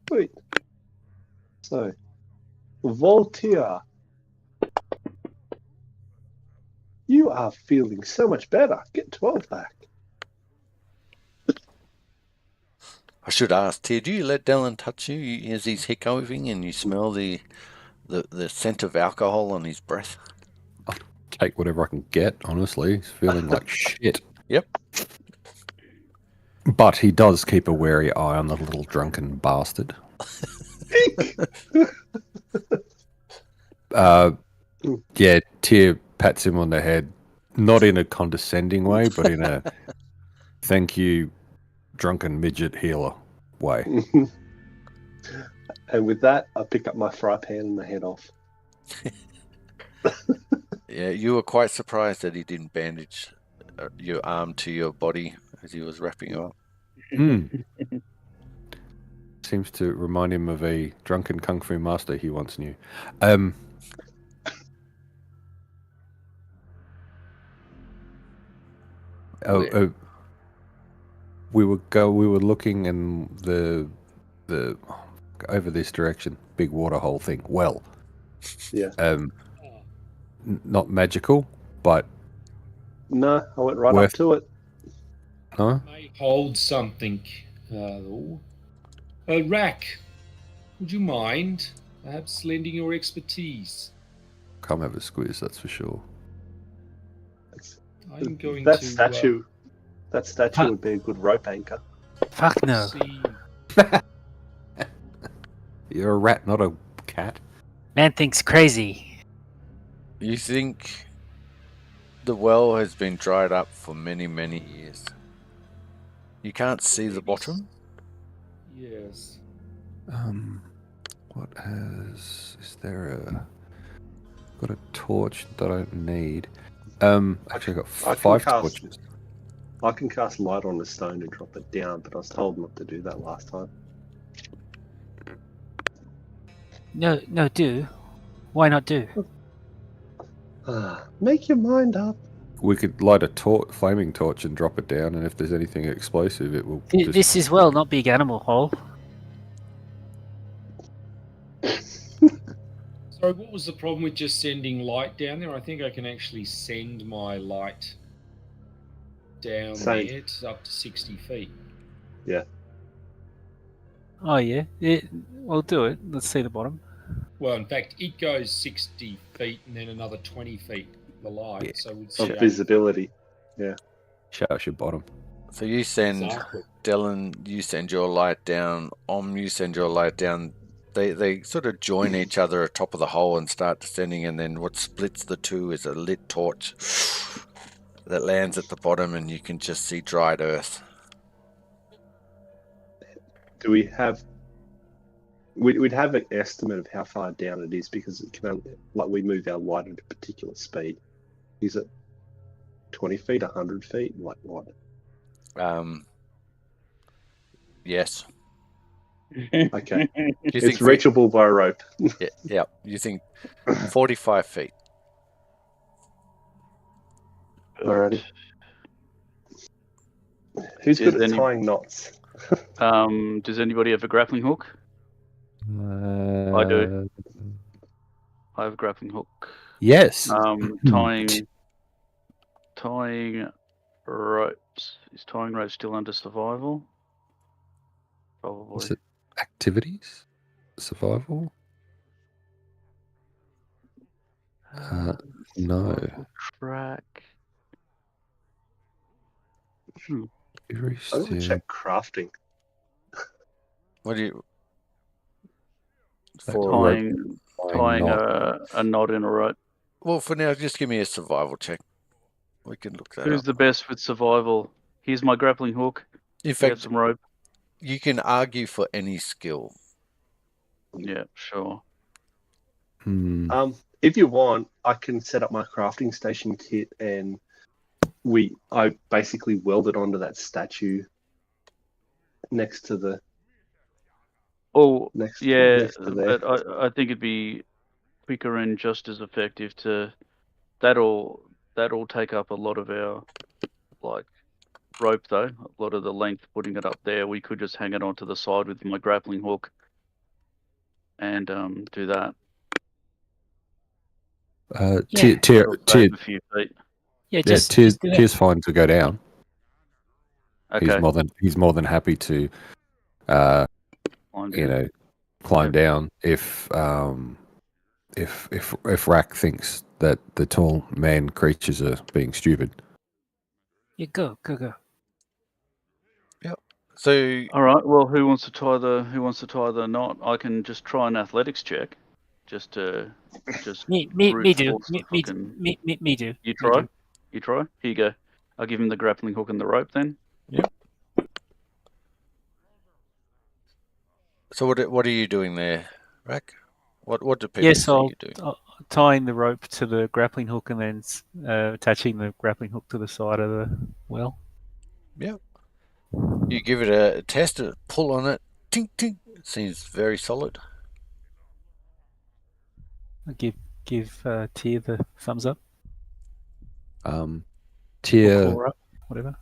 Sweet. So, Voltaire, you are feeling so much better. Get 12 back. I should ask, Tia, do you let Dylan touch you as he's hiccuping and you smell the the scent of alcohol on his breath. Take whatever I can get, honestly. He's feeling like shit. Yep. But he does keep a wary eye on the little drunken bastard. Yeah, Tyr pats him on the head, not in a condescending way, but in a thank you, drunken midget healer way. And with that, I pick up my fry pan and I head off. Yeah, you were quite surprised that he didn't bandage your arm to your body as he was wrapping you up. Seems to remind him of a drunken kung fu master he once knew. We were looking in the over this direction, big water hole thing. Well, Yeah. Not magical, but No, I went right up to it. huh? May hold something. Rack, would you mind perhaps lending your expertise? Come have a squeeze, that's for sure. I'm going That to statue would be a good rope anchor. Fuck no. see. You're a rat, not a cat. Man thinks crazy. You think the well has been dried up for many, many years. You can't see the bottom? Yes. What is there got a torch that I don't need. Actually I got five torches. I can cast light on the stone and drop it down, but I was told not to do that last time. No, do. Why not do? Make your mind up. We could light a flaming torch and drop it down, and if there's anything explosive, it will. This is well, not big animal hole. So what was the problem with just sending light down there? I think I can actually send my light down there. It's up to 60 feet. Yeah. Oh yeah. We'll do it. Let's see the bottom. Well, in fact, it goes 60 feet and then another 20 feet, the light. Yeah. So we'd see Of visibility. Yeah. Show us your bottom. So you send, Exactly. Dylan, you send your light down, you send your light down. They sort of join each other at top of the hole and start descending, and then what splits the two is a lit torch that lands at the bottom, and you can just see dried earth. Do we have... We'd have an estimate of how far down it is, because it can only, like, we move our light at a particular speed. Is it 20 feet, 100 feet? Like what? Yes. Okay. You It's reachable by rope. Yeah. You think 45 feet. Alrighty. Who's good at tying knots? Does anybody have a grappling hook? I do. I have a grappling hook. Yes. Tying ropes. Is tying ropes still under survival? Probably. Is it activities? Survival? No. Track. I'm gonna check crafting. What do you... Tying a knot in a rope. Well, for now, just give me a survival check. We can look that Who's up. the best with survival? Here's my grappling hook. In Get fact, some rope. you can argue for any skill. Yeah, sure. If you want, I can set up my crafting station kit, and I basically weld it onto that statue next to the. Oh, next yeah, to there. but I think it'd be quicker and just as effective to. That'll take up a lot of our rope though. A lot of the length, putting it up there. We could just hang it onto the side with my grappling hook and do that. Yeah. Save a few feet. Yeah, just do that. Tier's fine to go down. Okay. He's more than happy to climb down if if Rack thinks that the tall man creatures are being stupid. Yeah, go. So All right. Well, who wants to tie the knot? I can just try an athletics check, just to Me brute do. force the fucking. Me do. You try. You try. Here you go. I'll give him the grappling hook and the rope then. So what are you doing there, Rack? What do people Yes, see you do? tying the rope to the grappling hook and then attaching the grappling hook to the side of the well. Yeah. You give it a test, a pull on it. Tink tink. It seems very solid. I give Tyr the thumbs up. Tyr, Or up, whatever.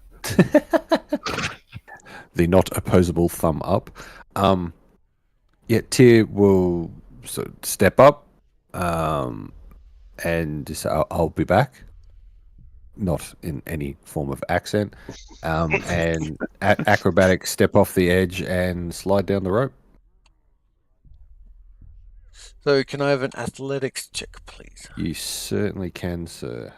the not opposable thumb up. Tyr will sort of step up, and just say, I'll be back. Not in any form of accent. And acrobatic step off the edge and slide down the rope. So can I have an athletics check, please? You certainly can, sir.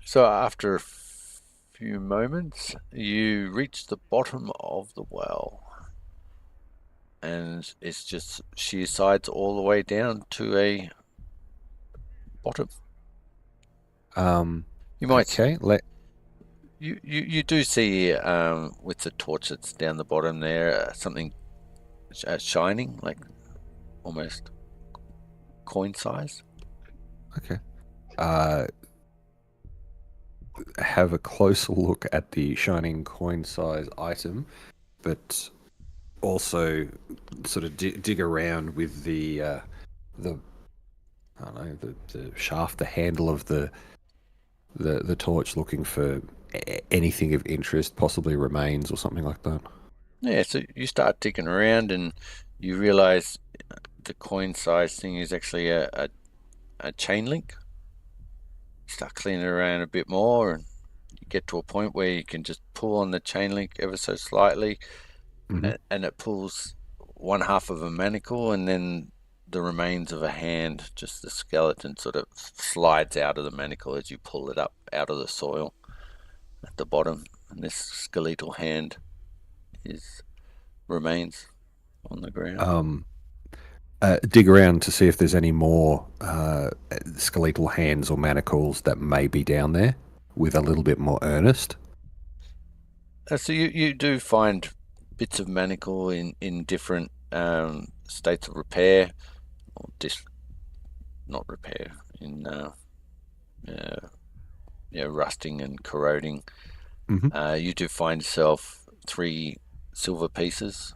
So after a few moments, you reach the bottom of the well. And it's just sheer sides all the way down to a bottom. You might you do see with the torch that's down the bottom there something shining, like almost coin size. Okay. Have a closer look at the shining coin size item, but also sort of dig around with the I don't know, the shaft, the handle of the torch, looking for anything of interest, possibly remains or something like that. Yeah, so you start digging around and you realize the coin size thing is actually a chain link. You start cleaning around a bit more and you get to a point where you can just pull on the chain link ever so slightly, and it pulls one half of a manacle, and then the remains of a hand, just the skeleton, sort of slides out of the manacle as you pull it up out of the soil at the bottom, and this skeletal hand remains on the ground. Dig around to see if there's any more skeletal hands or manacles that may be down there with a little bit more earnest. So you do find bits of manacle in different states of repair, or not repair, in rusting and corroding. You do find yourself 3 silver pieces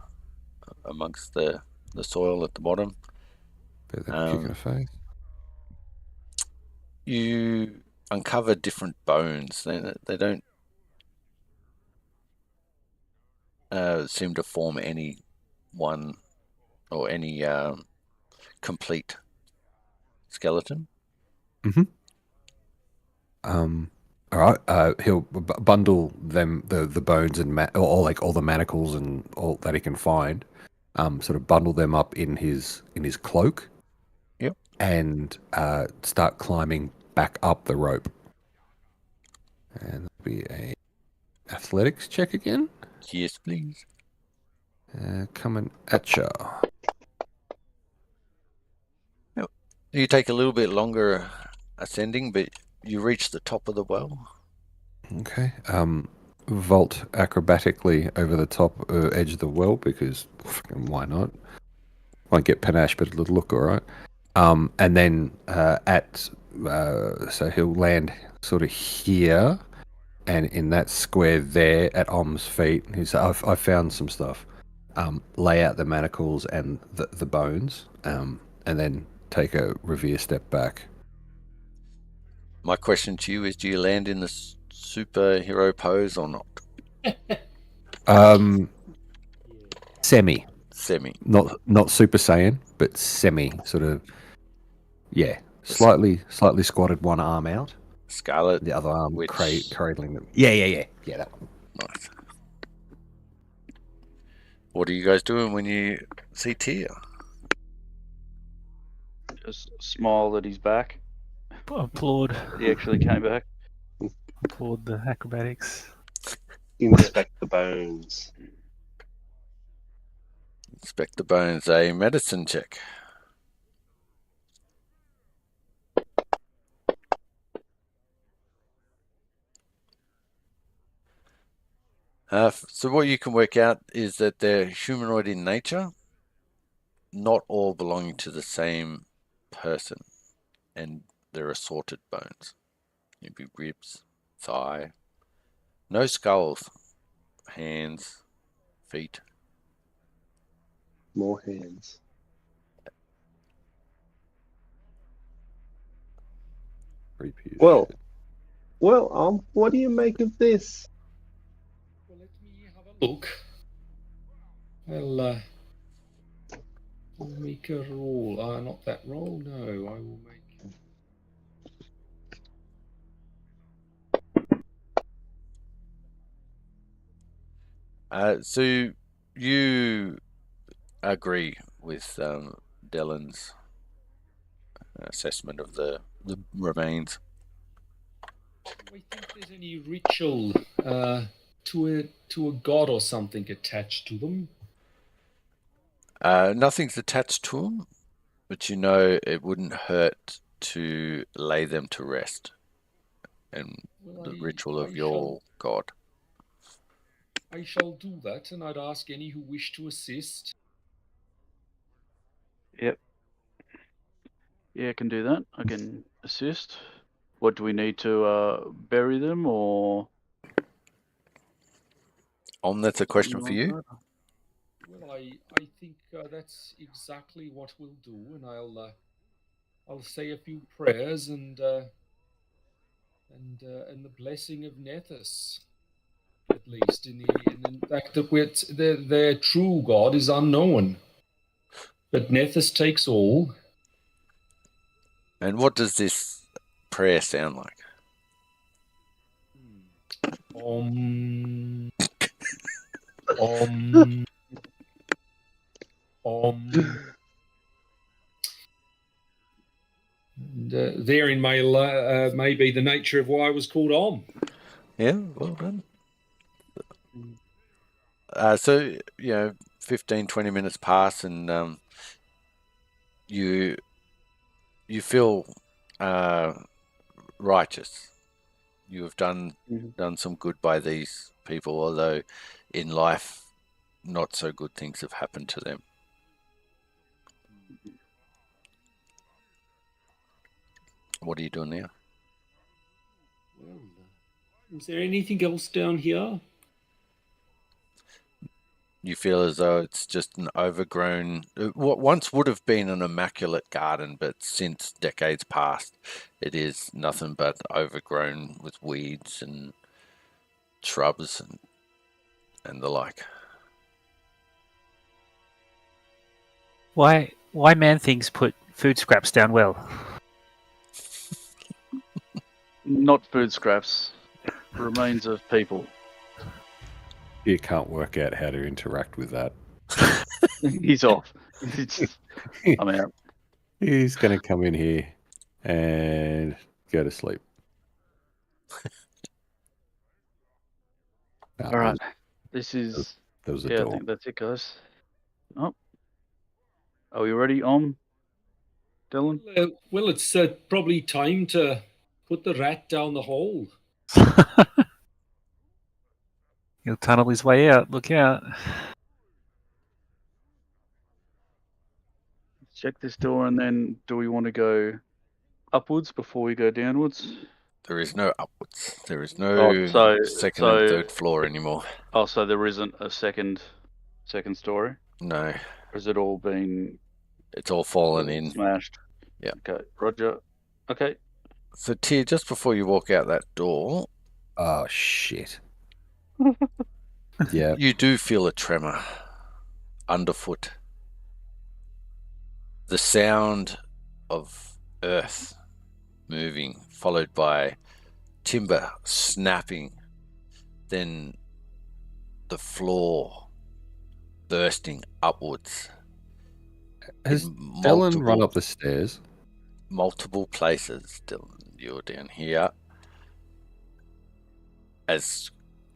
amongst the soil at the bottom. You uncover different bones. They don't seem to form any one or any complete skeleton. All right. He'll bundle them, the bones and or like all the manacles and all that he can find. Sort of bundle them up in his cloak. Yep. And start climbing back up the rope. And that'll be a athletics check again. Yes, please. Coming at ya. You take a little bit longer ascending, but you reach the top of the well. Okay. Vault acrobatically over the top edge of the well, because why not? Won't get panache, but it'll look all right. And then so he'll land sort of here, and in that square there at Om's feet, he's I found some stuff. Lay out the manacles and the bones, and then take a revere step back. My question to you is, do you land in the superhero pose or not? Semi. Not Super Saiyan, but semi, sort of. Yeah, slightly squatted, one arm out. Scarlet. The other arm Which- cradling them. Yeah, that one. Nice. What are you guys doing when you see Tyr? Just smile that he's back. Applaud. He actually came back. Applaud the acrobatics. Inspect the bones. Inspect the bones. A medicine check. So what you can work out is that they're humanoid in nature, not all belonging to the same person, and they're assorted bones. Maybe ribs, thigh, no skulls, hands, feet. More hands. Creepy as Well, shit. what do you make of this? Well, let me have a look. I'll make a roll. Not that roll. No, I will make. So you agree with Dellen's assessment of the remains? Do I think there's any ritual to a god or something attached to them? Nothing's attached to them, but you know it wouldn't hurt to lay them to rest. And Well, the ritual of your god. I shall do that, and I'd ask any who wish to assist. Yep. Yeah, I can do that. I can assist. What do we need to bury them or? That's a question for you. Well, I think that's exactly what we'll do, and I'll say a few prayers and the blessing of Nethys, at least in the fact that their true god is unknown, but Nethys takes all. And what does this prayer sound like? Om. And therein may be the nature of why I was called Om. Yeah, well done. So, 15, 20 minutes pass and you feel righteous. You have done some good by these people, although in life not so good things have happened to them. What are you doing now? Well, is there anything else down here? You feel as though it's just an overgrown, what once would have been an immaculate garden, but since decades past, it is nothing but overgrown with weeds and shrubs and the like. Why man things put food scraps down well? Not food scraps. Remains of people. You can't work out how to interact with that. He's off. I'm out. He's going to come in here and go to sleep. All right. This is. There was a Yeah, I door. think that's it, guys. Oh. Are we ready, Dylan? Well, it's probably time to put the rat down the hole. He'll tunnel his way out. Look out. Check this door, and then do we want to go upwards before we go downwards? There is no upwards. There is no second and third floor anymore. Oh, so there isn't a second story? No. Or has it all been... It's all fallen in. Smashed? Yeah. Okay, roger. Okay. So, Tyr, just before you walk out that door... Oh, shit. Yeah. You do feel a tremor underfoot. The sound of earth moving, followed by timber snapping, then the floor bursting upwards. Has in Dylan run up the stairs? Multiple places, Dylan. You're down here. As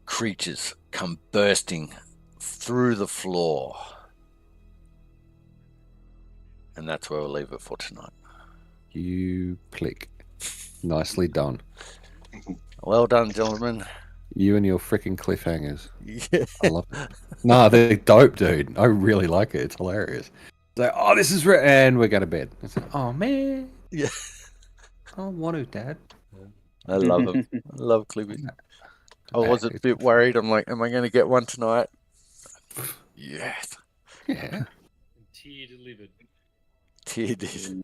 creatures come bursting through the floor. And that's where we'll leave it for tonight. You click. Nicely done. Well done, gentlemen. You and your freaking cliffhangers. Yeah. I love it. No, they're dope, dude. I really like it. It's hilarious. It's like, oh, this is and we're going to bed. It's like, oh, man. Yeah. I don't want to, Dad. I love them. I love clipping. I was a bit worried. I'm like, am I going to get one tonight? Yes. Yeah. Tier delivered. Tier did.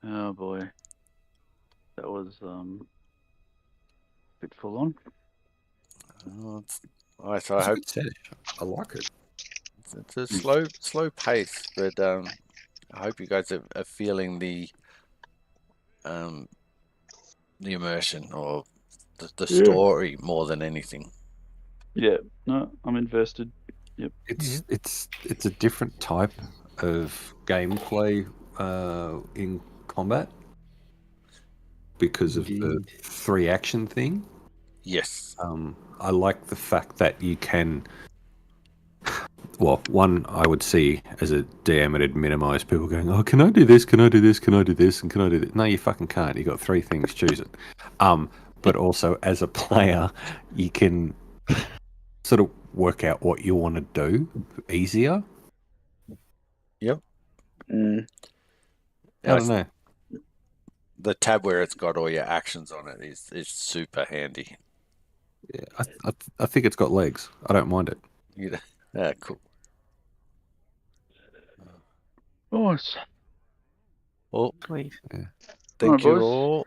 Oh boy, that was a bit full on. All right, so I hope I like it. it's a slow pace, but I hope you guys are feeling the immersion or the story more than anything. Yeah, no, I'm invested. Yep. It's a different type of gameplay in combat because of the 3 action thing. Yes. I like the fact that you can. Well, one I would see as a DM, it'd minimize people going, "Oh, can I do this? Can I do this? Can I do this? And can I do this?" No, you fucking can't. You got 3 things. Choose it. But also as a player, you can sort of work out what you want to do easier. Yep. Mm. I don't know. The tab where it's got all your actions on it is super handy. Yeah, I think it's got legs. I don't mind it. Yeah, cool. Nice. Well, Please. thank you boys. all.